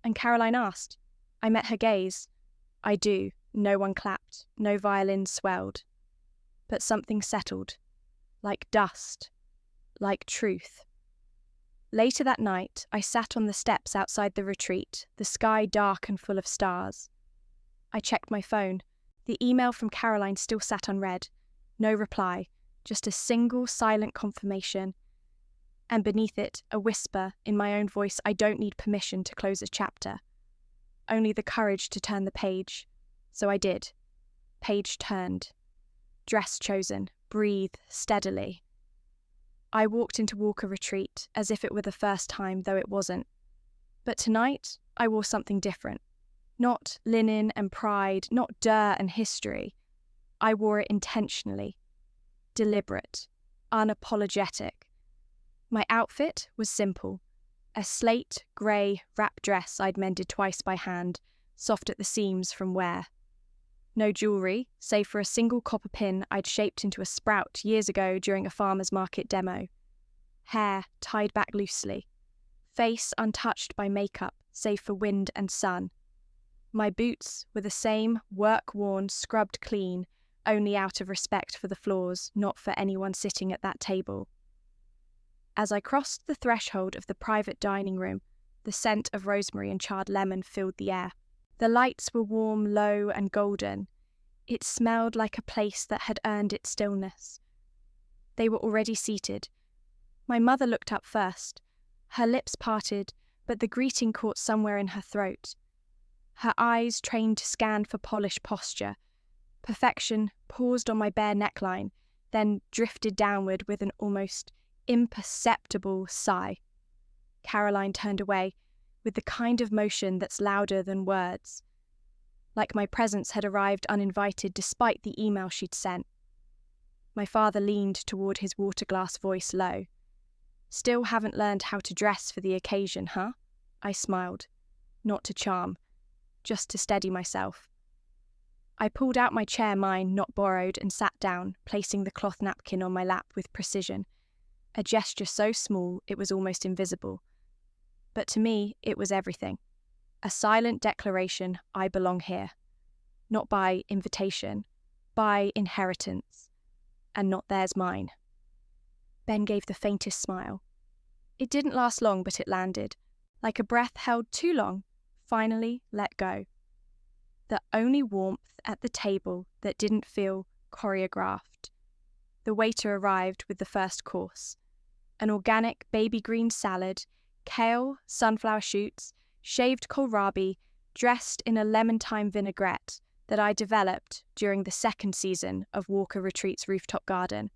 And Caroline asked. I met her gaze. I do. No one clapped. No violins swelled. But something settled. Like dust. Like truth. Later that night, I sat on the steps outside the retreat, the sky dark and full of stars. I checked my phone. The email from Caroline still sat unread. No reply, just a single silent confirmation. And beneath it, a whisper in my own voice, I don't need permission to close a chapter. Only the courage to turn the page. So I did. Page turned. Dress chosen. Breathe steadily. I walked into Walker Retreat as if it were the first time, though it wasn't. But tonight, I wore something different. Not linen and pride, not dirt and history. I wore it intentionally. Deliberate. Unapologetic. My outfit was simple. A slate grey wrap dress I'd mended twice by hand, soft at the seams from wear. No jewellery, save for a single copper pin I'd shaped into a sprout years ago during a farmer's market demo. Hair tied back loosely. Face untouched by makeup, save for wind and sun. My boots were the same, work-worn, scrubbed clean, only out of respect for the floors, not for anyone sitting at that table. As I crossed the threshold of the private dining room, the scent of rosemary and charred lemon filled the air. The lights were warm, low, and golden. It smelled like a place that had earned its stillness. They were already seated. My mother looked up first. Her lips parted, but the greeting caught somewhere in her throat. Her eyes, trained to scan for polished posture. Perfection paused on my bare neckline, then drifted downward with an almost imperceptible sigh. Caroline turned away, with the kind of motion that's louder than words. Like my presence had arrived uninvited despite the email she'd sent. My father leaned toward his water glass voice low. Still haven't learned how to dress for the occasion, huh? I smiled. Not to charm, just to steady myself. I pulled out my chair, mine not borrowed, and sat down, placing the cloth napkin on my lap with precision. A gesture so small it was almost invisible. But to me, it was everything. A silent declaration, I belong here. Not by invitation, by inheritance. And not theirs mine. Ben gave the faintest smile. It didn't last long, but it landed. Like a breath held too long, finally let go. The only warmth at the table that didn't feel choreographed. The waiter arrived with the first course. An organic baby green salad, kale, sunflower shoots, shaved kohlrabi, dressed in a lemon thyme vinaigrette that I developed during the second season of Walker Retreat's rooftop garden.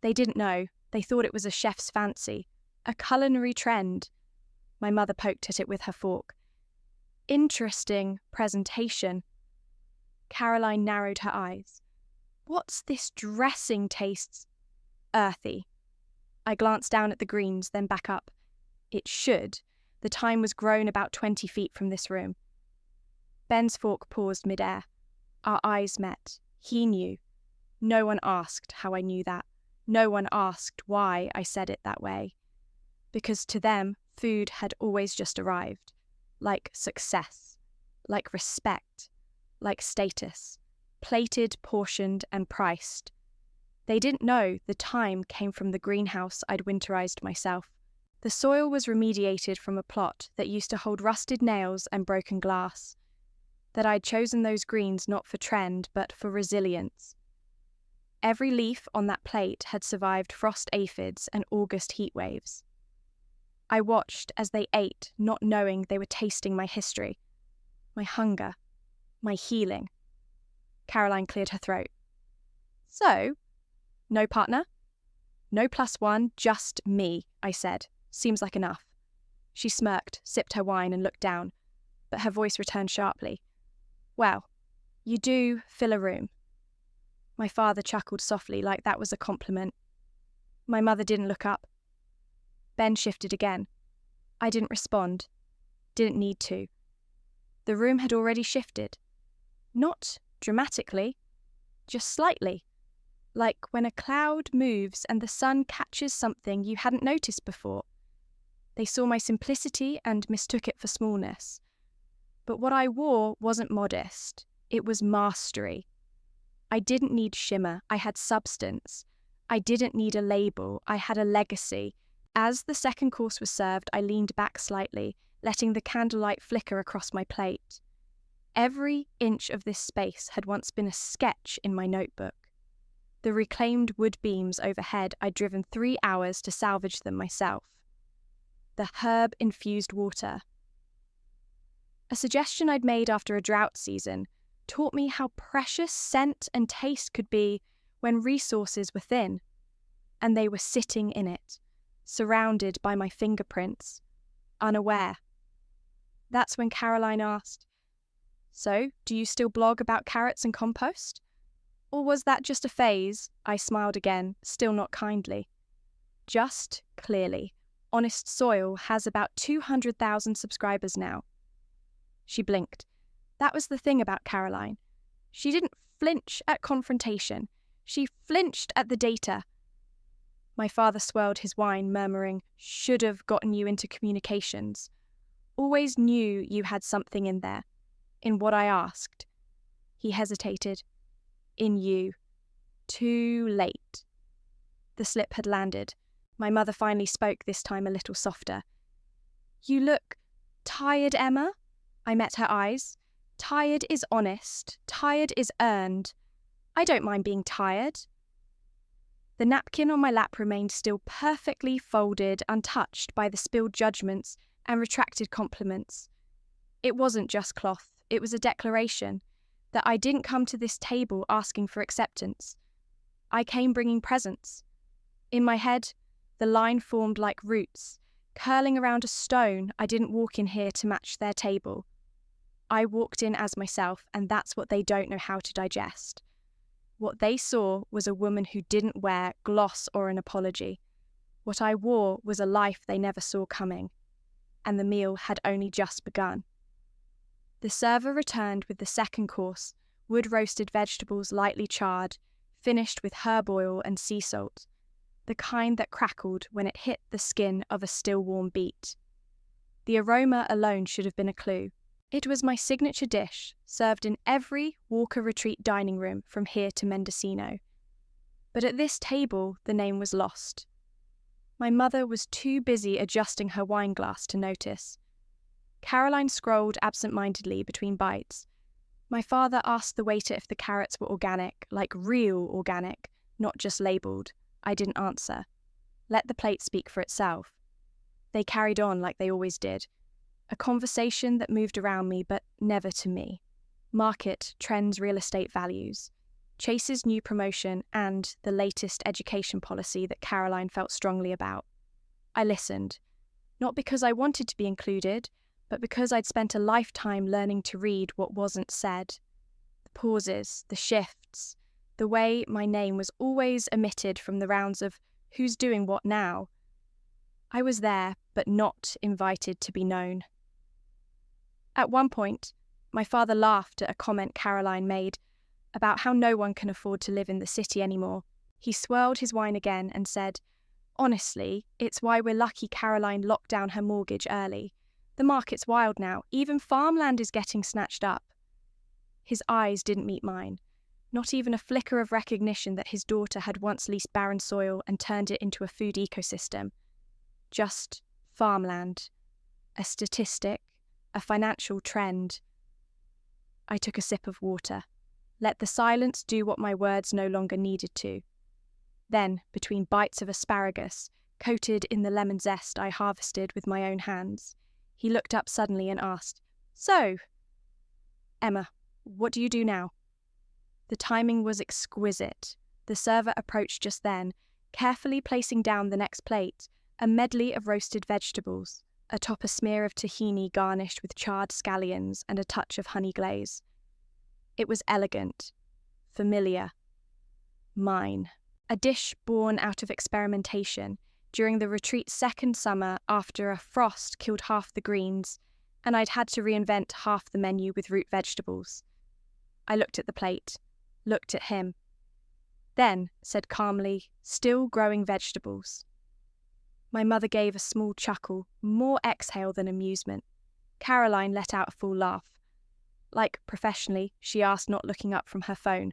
They didn't know. They thought it was a chef's fancy, a culinary trend. My mother poked at it with her fork. Interesting presentation. Caroline narrowed her eyes. What's this dressing tastes? Earthy. I glanced down at the greens, then back up. It should. The thyme was grown about 20 feet from this room. Ben's fork paused mid-air. Our eyes met. He knew. No one asked how I knew that. No one asked why I said it that way. Because to them, food had always just arrived. Like success. Like respect. Like status. Plated, portioned, and priced. They didn't know the thyme came from the greenhouse I'd winterized myself. The soil was remediated from a plot that used to hold rusted nails and broken glass. That I'd chosen those greens not for trend, but for resilience. Every leaf on that plate had survived frost aphids and August heat waves. I watched as they ate, not knowing they were tasting my history, my hunger, my healing. Caroline cleared her throat. So, no partner? No +1, just me, I said. Seems like enough. She smirked, sipped her wine and looked down, but her voice returned sharply. Well, you do fill a room. My father chuckled softly like that was a compliment. My mother didn't look up. Ben shifted again. I didn't respond. Didn't need to. The room had already shifted. Not dramatically, just slightly. Like when a cloud moves and the sun catches something you hadn't noticed before. They saw my simplicity and mistook it for smallness. But what I wore wasn't modest. It was mastery. I didn't need shimmer. I had substance. I didn't need a label. I had a legacy. As the second course was served, I leaned back slightly, letting the candlelight flicker across my plate. Every inch of this space had once been a sketch in my notebook. The reclaimed wood beams overhead, I'd driven 3 hours to salvage them myself. The herb-infused water. A suggestion I'd made after a drought season taught me how precious scent and taste could be when resources were thin, and they were sitting in it, surrounded by my fingerprints, unaware. That's when Caroline asked, "So, do you still blog about carrots and compost? Or was that just a phase?" I smiled again, still not kindly. Just clearly, Honest Soil has about 200,000 subscribers now. She blinked. That was the thing about Caroline. She didn't flinch at confrontation. She flinched at the data. My father swirled his wine, murmuring, "Should have gotten you into communications. Always knew you had something in there. In what I asked." He hesitated. "In you. Too late." The slip had landed. My mother finally spoke, this time a little softer. "You look tired, Emma?" I met her eyes. "Tired is honest. Tired is earned. I don't mind being tired." The napkin on my lap remained still perfectly folded, untouched by the spilled judgments and retracted compliments. It wasn't just cloth, it was a declaration that I didn't come to this table asking for acceptance. I came bringing presents. In my head, the line formed like roots, curling around a stone. I didn't walk in here to match their table. I walked in as myself, and that's what they don't know how to digest. What they saw was a woman who didn't wear gloss or an apology. What I wore was a life they never saw coming, and the meal had only just begun. The server returned with the second course, wood-roasted vegetables lightly charred, finished with herb oil and sea salt, the kind that crackled when it hit the skin of a still-warm beet. The aroma alone should have been a clue. It was my signature dish, served in every Walker Retreat dining room from here to Mendocino. But at this table, the name was lost. My mother was too busy adjusting her wine glass to notice. Caroline scrolled absent-mindedly between bites. My father asked the waiter if the carrots were organic, like real organic, not just labelled. I didn't answer. Let the plate speak for itself. They carried on like they always did. A conversation that moved around me, but never to me. Market, trends, real estate values. Chase's new promotion and the latest education policy that Caroline felt strongly about. I listened, not because I wanted to be included, but because I'd spent a lifetime learning to read what wasn't said. The pauses, the shifts, the way my name was always omitted from the rounds of who's doing what now. I was there, but not invited to be known. At one point, my father laughed at a comment Caroline made about how no one can afford to live in the city anymore. He swirled his wine again and said, "Honestly, it's why we're lucky Caroline locked down her mortgage early. The market's wild now. Even farmland is getting snatched up." His eyes didn't meet mine. Not even a flicker of recognition that his daughter had once leased barren soil and turned it into a food ecosystem. Just farmland. A statistic. A financial trend. I took a sip of water. Let the silence do what my words no longer needed to. Then, between bites of asparagus, coated in the lemon zest I harvested with my own hands, he looked up suddenly and asked, "So, Emma, what do you do now?" The timing was exquisite. The server approached just then, carefully placing down the next plate, a medley of roasted vegetables, atop a smear of tahini garnished with charred scallions and a touch of honey glaze. It was elegant, familiar, mine. A dish born out of experimentation during the retreat's second summer after a frost killed half the greens, and I'd had to reinvent half the menu with root vegetables. I looked at the plate, looked at him, then said calmly, "Still growing vegetables." My mother gave a small chuckle, more exhale than amusement. Caroline let out a full laugh. Like professionally, she asked, not looking up from her phone.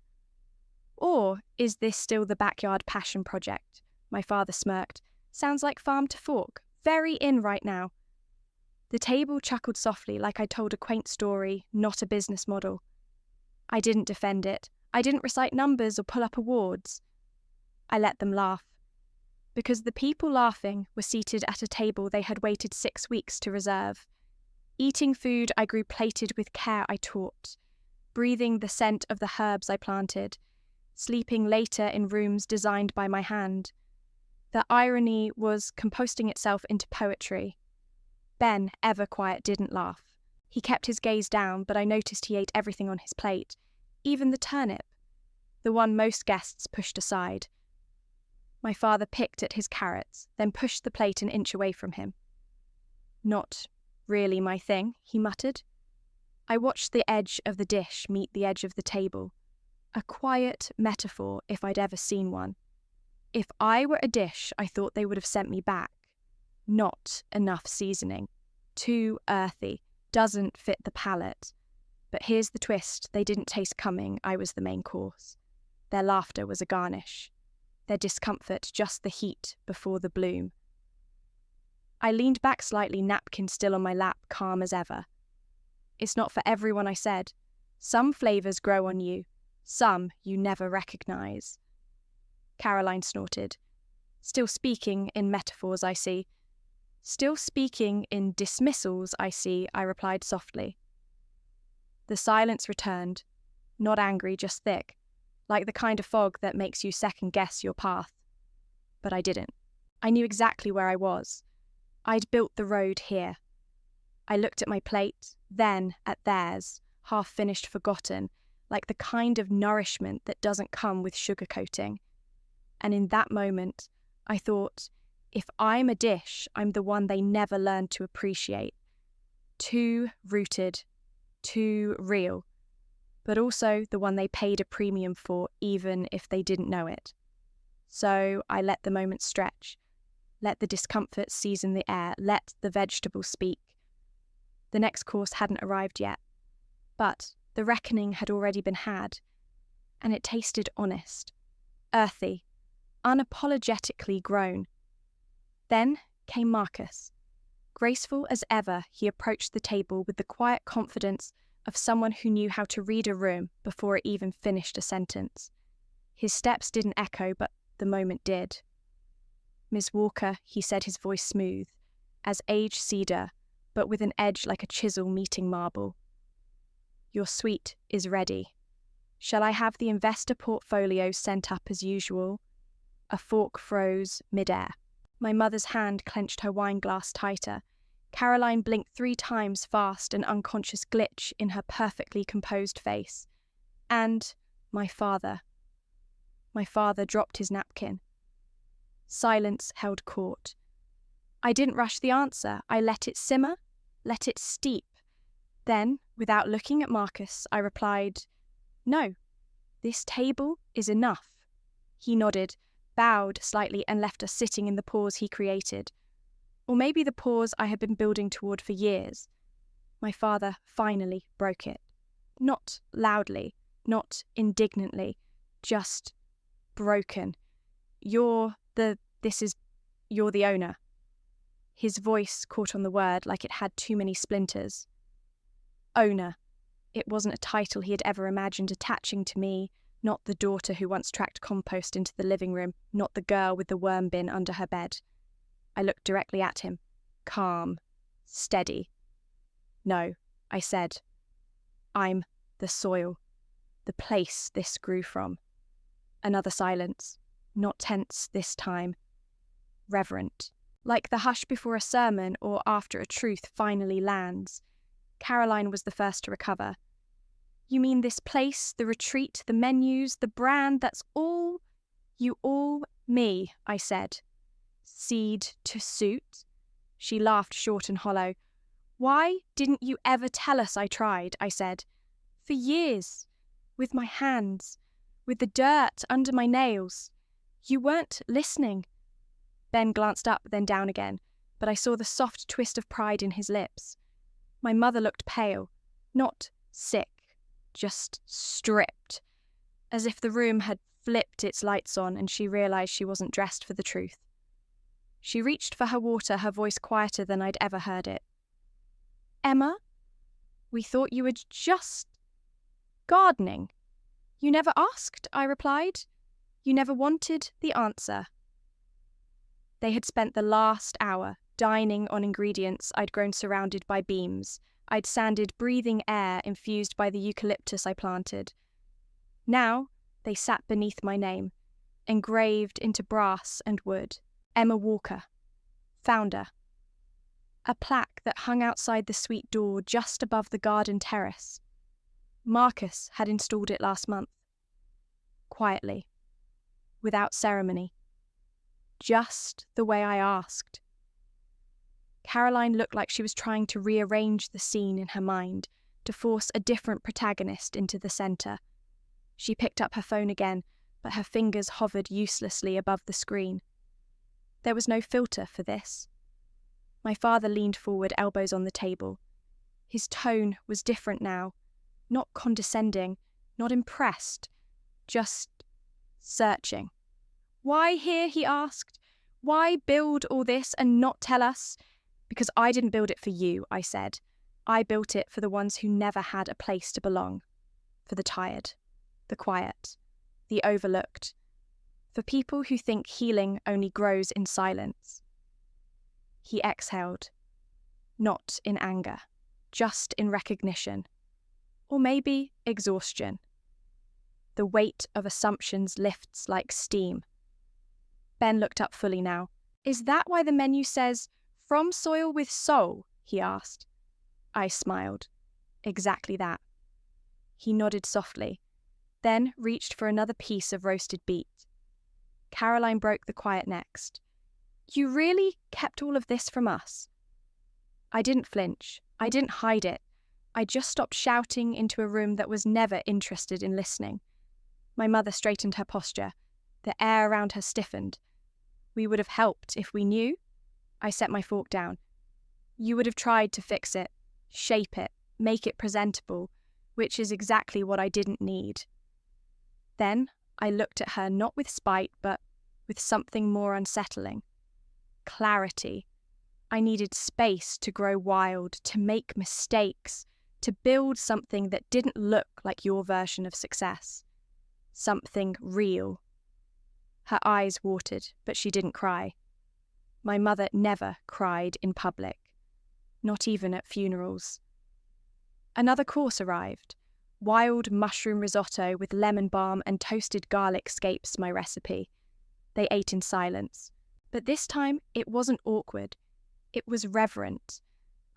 "Or is this still the backyard passion project?" My father smirked. "Sounds like farm to fork. Very in right now." The table chuckled softly, like I told a quaint story, not a business model. I didn't defend it. I didn't recite numbers or pull up awards. I let them laugh. Because the people laughing were seated at a table they had waited 6 weeks to reserve. Eating food I grew plated with care I taught, breathing the scent of the herbs I planted, sleeping later in rooms designed by my hand. The irony was composting itself into poetry. Ben, ever quiet, didn't laugh. He kept his gaze down, but I noticed he ate everything on his plate, even the turnip, the one most guests pushed aside. My father picked at his carrots, then pushed the plate an inch away from him. "Not really my thing," he muttered. I watched the edge of the dish meet the edge of the table. A quiet metaphor if I'd ever seen one. If I were a dish, I thought they would have sent me back. Not enough seasoning. Too earthy. Doesn't fit the palate. But here's the twist: they didn't taste coming. I was the main course. Their laughter was a garnish. Their discomfort just the heat before the bloom. I leaned back slightly, napkin still on my lap, calm as ever. "It's not for everyone," I said. "Some flavours grow on you. Some you never recognise." Caroline snorted. "Still speaking in metaphors, I see." "Still speaking in dismissals, I see," I replied softly. The silence returned, not angry, just thick, like the kind of fog that makes you second-guess your path. But I didn't. I knew exactly where I was. I'd built the road here. I looked at my plate, then at theirs, half-finished, forgotten, like the kind of nourishment that doesn't come with sugarcoating. And in that moment, I thought, if I'm a dish, I'm the one they never learned to appreciate. Too rooted, too real, but also the one they paid a premium for, even if they didn't know it. So I let the moment stretch, let the discomfort season the air, let the vegetables speak. The next course hadn't arrived yet, but the reckoning had already been had, and it tasted honest, earthy, unapologetically grown. Then came Marcus. Graceful as ever, he approached the table with the quiet confidence of someone who knew how to read a room before it even finished a sentence. His steps didn't echo, but the moment did. "Miss Walker," he said, his voice smooth, as aged cedar, but with an edge like a chisel meeting marble. "Your suite is ready. Shall I have the investor portfolio sent up as usual?" A fork froze mid-air. My mother's hand clenched her wine glass tighter. Caroline blinked 3 times fast, an unconscious glitch in her perfectly composed face. And my father. My father dropped his napkin. Silence held court. I didn't rush the answer. I let it simmer, let it steep. Then, without looking at Marcus, I replied, "No, this table is enough." He nodded, bowed slightly, and left us sitting in the pause he created. Or maybe the pause I had been building toward for years. My father finally broke it. Not loudly, not indignantly, just broken. You're the owner." His voice caught on the word like it had too many splinters. Owner. It wasn't a title he had ever imagined attaching to me, not the daughter who once tracked compost into the living room, not the girl with the worm bin under her bed. I looked directly at him, calm, steady. "No," I said. "I'm the soil, the place this grew from." Another silence, not tense this time, reverent, Like the hush before a sermon or after a truth finally lands. Caroline was the first to recover. You mean this place, the retreat, the menus, the brand, that's all? You all me, I said. Seed to suit? She laughed short and hollow. Why didn't you ever tell us I tried, I said. For years. With my hands. With the dirt under my nails. You weren't listening. Ben glanced up, then down again, but I saw the soft twist of pride in his lips. My mother looked pale, not sick, just stripped, as if the room had flipped its lights on and she realised she wasn't dressed for the truth. She reached for her water, her voice quieter than I'd ever heard it. Emma, we thought you were just gardening. You never asked, I replied. You never wanted the answer. They had spent the last hour dining on ingredients I'd grown surrounded by beams. I'd sanded breathing air infused by the eucalyptus I planted. Now they sat beneath my name, engraved into brass and wood. Emma Walker, founder. A plaque that hung outside the suite door just above the garden terrace. Marcus had installed it last month. Quietly, without ceremony. Just the way I asked. Caroline looked like she was trying to rearrange the scene in her mind, to force a different protagonist into the centre. She picked up her phone again, but her fingers hovered uselessly above the screen. There was no filter for this. My father leaned forward, elbows on the table. His tone was different now, not condescending, not impressed, just searching. Why here, he asked. Why build all this and not tell us? Because I didn't build it for you, I said. I built it for the ones who never had a place to belong. For the tired, the quiet, the overlooked. For people who think healing only grows in silence. He exhaled. Not in anger, just in recognition. Or maybe exhaustion. The weight of assumptions lifts like steam. Ben looked up fully now. Is that why the menu says, "From soil with soul"? He asked. I smiled. Exactly that. He nodded softly, then reached for another piece of roasted beet. Caroline broke the quiet next. You really kept all of this from us? I didn't flinch. I didn't hide it. I just stopped shouting into a room that was never interested in listening. My mother straightened her posture. The air around her stiffened. We would have helped if we knew. I set my fork down. You would have tried to fix it, shape it, make it presentable, which is exactly what I didn't need. Then I looked at her not with spite, but with something more unsettling. Clarity. I needed space to grow wild, to make mistakes, to build something that didn't look like your version of success. Something real. Her eyes watered, but she didn't cry. My mother never cried in public, not even at funerals. Another course arrived. Wild mushroom risotto with lemon balm and toasted garlic scapes my recipe. They ate in silence. But this time, it wasn't awkward. It was reverent.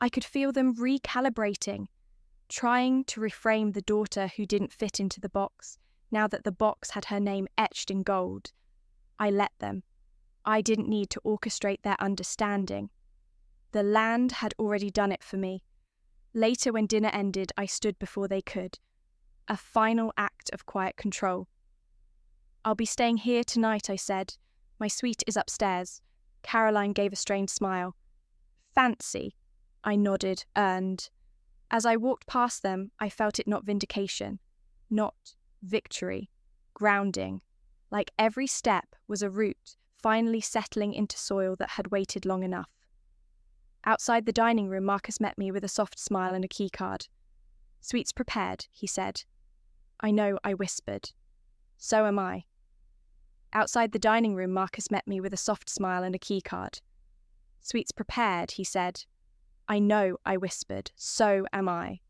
I could feel them recalibrating, trying to reframe the daughter who didn't fit into the box, now that the box had her name etched in gold. I let them. I didn't need to orchestrate their understanding. The land had already done it for me. Later, when dinner ended, I stood before they could. A final act of quiet control. I'll be staying here tonight, I said. My suite is upstairs. Caroline gave a strained smile. Fancy, I nodded, earned. As I walked past them, I felt it not vindication, not victory, grounding. Like every step was a root finally settling into soil that had waited long enough. Outside the dining room, Marcus met me with a soft smile and a keycard. Sweets prepared, he said. I know, I whispered. So am I. Outside the dining room, Marcus met me with a soft smile and a keycard. Sweets prepared, he said. I know, I whispered. So am I.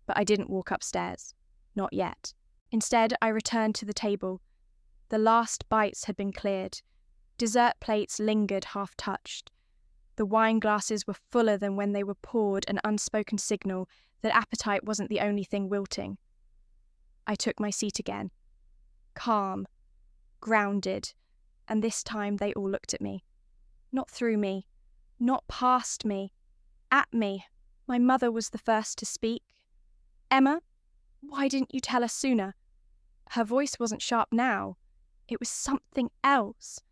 But I didn't walk upstairs. Not yet. Instead, I returned to the table. The last bites had been cleared. Dessert plates lingered half-touched. The wine glasses were fuller than when they were poured, an unspoken signal that appetite wasn't the only thing wilting. I took my seat again. Calm, grounded, and this time they all looked at me. Not through me, not past me, at me. My mother was the first to speak. "Emma, why didn't you tell us sooner?" Her voice wasn't sharp now. It was something else.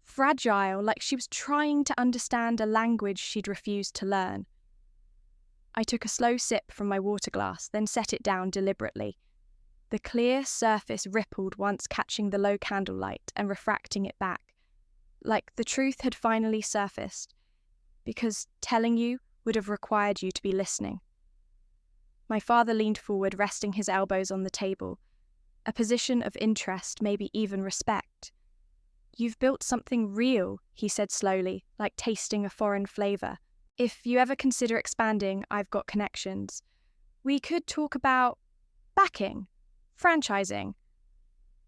Fragile, like she was trying to understand a language she'd refused to learn. I took a slow sip from my water glass, then set it down deliberately. The clear surface rippled once catching the low candlelight and refracting it back, like the truth had finally surfaced, because telling you would have required you to be listening. My father leaned forward, resting his elbows on the table, a position of interest, maybe even respect. "You've built something real," he said slowly, like tasting a foreign flavour. "If you ever consider expanding, I've got connections. We could talk about backing, franchising."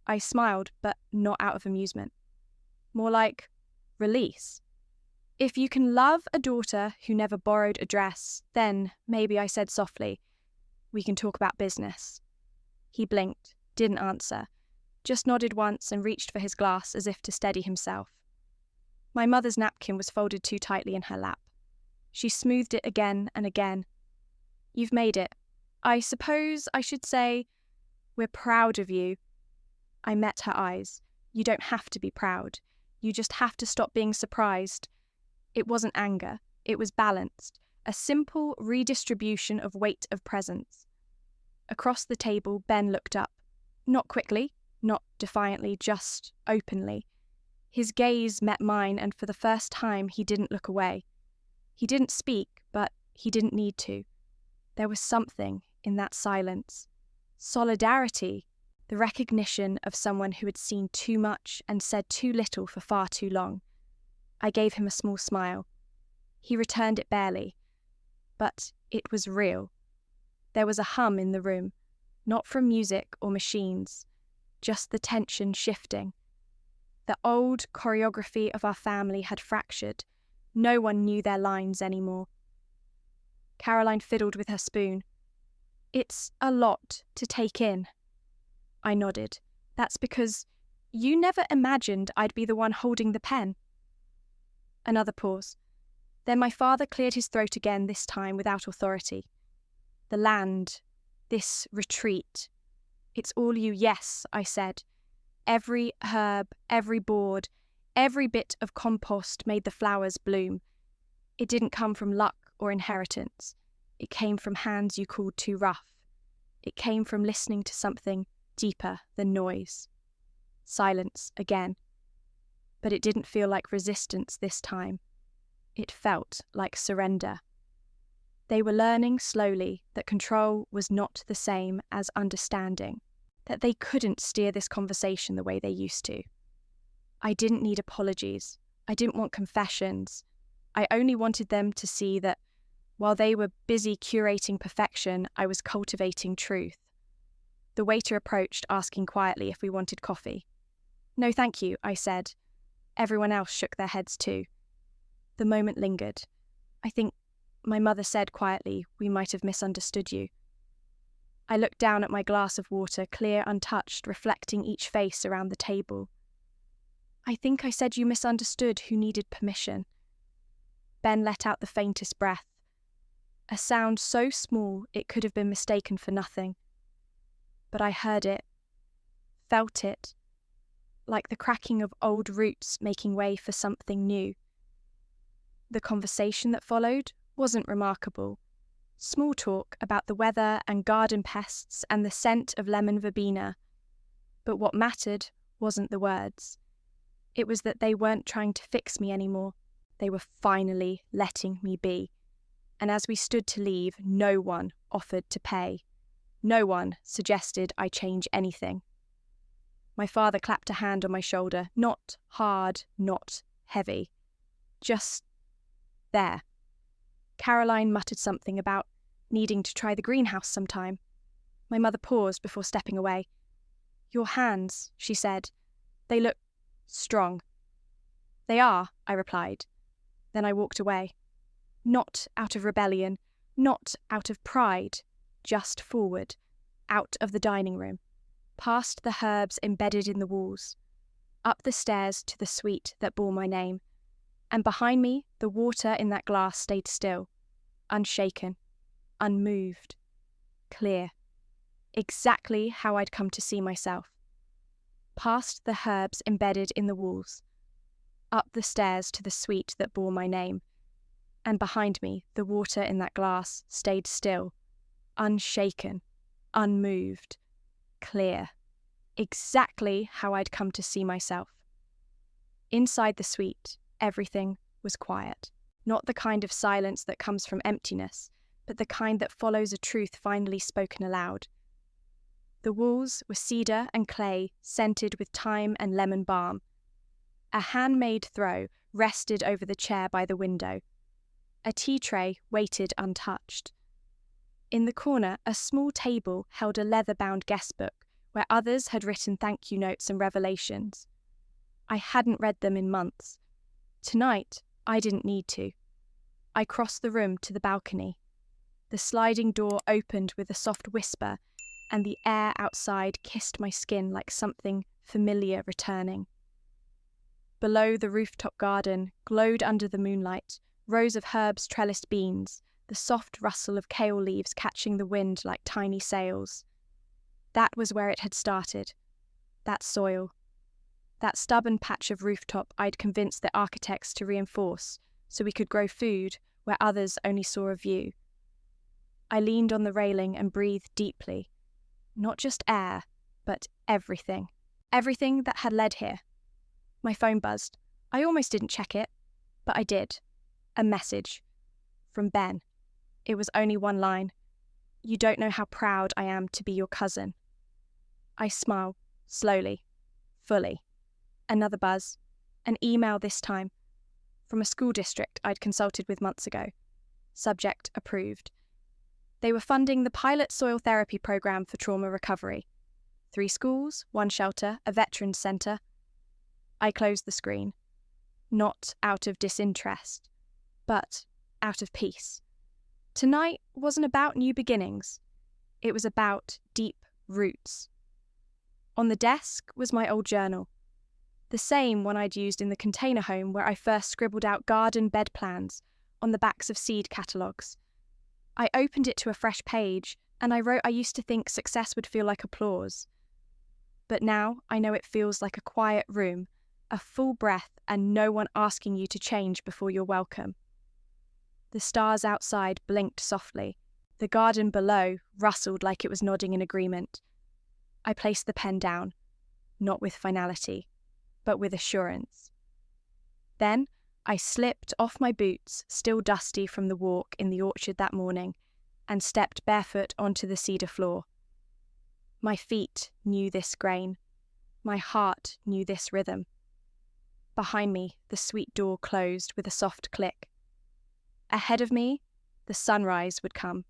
I smiled, but not out of amusement. More like release. "If you can love a daughter who never borrowed a dress, then," maybe I said softly, "we can talk about business." He blinked, didn't answer, just nodded once and reached for his glass as if to steady himself. My mother's napkin was folded too tightly in her lap. She smoothed it again and again. "You've made it. I suppose I should say, we're proud of you." I met her eyes. "You don't have to be proud. You just have to stop being surprised." It wasn't anger. It was balanced. A simple redistribution of weight of presence. Across the table, Ben looked up. Not quickly, not defiantly, just openly. His gaze met mine, and for the first time he didn't look away. He didn't speak, but he didn't need to. There was something in that silence. Solidarity, the recognition of someone who had seen too much and said too little for far too long. I gave him a small smile. He returned it barely, but it was real. There was a hum in the room, not from music or machines, just the tension shifting. The old choreography of our family had fractured. No one knew their lines anymore. Caroline fiddled with her spoon. "It's a lot to take in." I nodded. "That's because you never imagined I'd be the one holding the pen." Another pause. Then my father cleared his throat again, this time without authority. "The land, this retreat. It's all you." "Yes," I said. "Every herb, every board, every bit of compost made the flowers bloom. It didn't come from luck or inheritance. It came from hands you called too rough. It came from listening to something deeper than noise." Silence again. But it didn't feel like resistance this time. It felt like surrender. They were learning slowly that control was not the same as understanding, that they couldn't steer this conversation the way they used to. I didn't need apologies. I didn't want confessions. I only wanted them to see that while they were busy curating perfection, I was cultivating truth. The waiter approached, asking quietly if we wanted coffee. "No, thank you," I said. Everyone else shook their heads too. The moment lingered. "I think," my mother said quietly, "we might have misunderstood you." I looked down at my glass of water, clear, untouched, reflecting each face around the table. "I think I said you misunderstood who needed permission." Ben let out the faintest breath, a sound so small it could have been mistaken for nothing. But I heard it, felt it, like the cracking of old roots making way for something new. The conversation that followed wasn't remarkable. Small talk about the weather and garden pests and the scent of lemon verbena. But what mattered wasn't the words. It was that they weren't trying to fix me anymore. They were finally letting me be. And as we stood to leave, no one offered to pay. No one suggested I change anything. My father clapped a hand on my shoulder, not hard, not heavy. Just there. Caroline muttered something about needing to try the greenhouse sometime. My mother paused before stepping away. "Your hands," she said. "They look strong." "They are," I replied. Then I walked away. Not out of rebellion, not out of pride, just forward, out of the dining room, past the herbs embedded in the walls, up the stairs to the suite that bore my name, and behind me the water in that glass stayed still, unshaken, unmoved, clear, exactly how I'd come to see myself. Past the herbs embedded in the walls, up the stairs to the suite that bore my name, and behind me the water in that glass stayed still, unshaken, unmoved, clear, exactly how I'd come to see myself. Inside the suite, everything was quiet, not the kind of silence that comes from emptiness, but the kind that follows a truth finally spoken aloud. The walls were cedar and clay, scented with thyme and lemon balm. A handmade throw rested over the chair by the window. A tea tray waited untouched. In the corner, a small table held a leather-bound guest book where others had written thank you notes and revelations. I hadn't read them in months. Tonight, I didn't need to. I crossed the room to the balcony. The sliding door opened with a soft whisper, and the air outside kissed my skin like something familiar returning. Below, the rooftop garden glowed under the moonlight, rows of herbs trellised beans, the soft rustle of kale leaves catching the wind like tiny sails. That was where it had started. That soil. That stubborn patch of rooftop I'd convinced the architects to reinforce so we could grow food where others only saw a view. I leaned on the railing and breathed deeply. Not just air, but everything. Everything that had led here. My phone buzzed. I almost didn't check it, but I did. A message. From Ben. It was only one line. You don't know how proud I am to be your cousin. I smiled, slowly, fully. Another buzz. An email this time. From a school district I'd consulted with months ago. Subject approved. They were funding the pilot soil therapy program for trauma recovery. 3 schools, 1 shelter, a veterans centre. I closed the screen. Not out of disinterest, but out of peace. Tonight wasn't about new beginnings. It was about deep roots. On the desk was my old journal. The same one I'd used in the container home where I first scribbled out garden bed plans on the backs of seed catalogues. I opened it to a fresh page, and I wrote I used to think success would feel like applause. But now I know it feels like a quiet room, a full breath, and no one asking you to change before you're welcome. The stars outside blinked softly. The garden below rustled like it was nodding in agreement. I placed the pen down, not with finality, but with assurance. Then I slipped off my boots, still dusty from the walk in the orchard that morning, and stepped barefoot onto the cedar floor. My feet knew this grain. My heart knew this rhythm. Behind me, the suite door closed with a soft click. Ahead of me, the sunrise would come,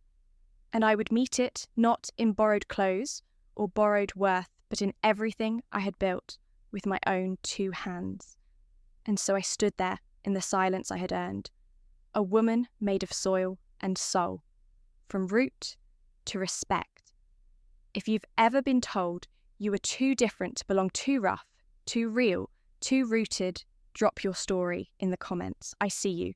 and I would meet it not in borrowed clothes or borrowed worth, but in everything I had built with my own 2 hands. And so I stood there in the silence I had earned, a woman made of soil and soul, from root to respect. If you've ever been told you were too different to belong too rough, too real, too rooted, drop your story in the comments. I see you.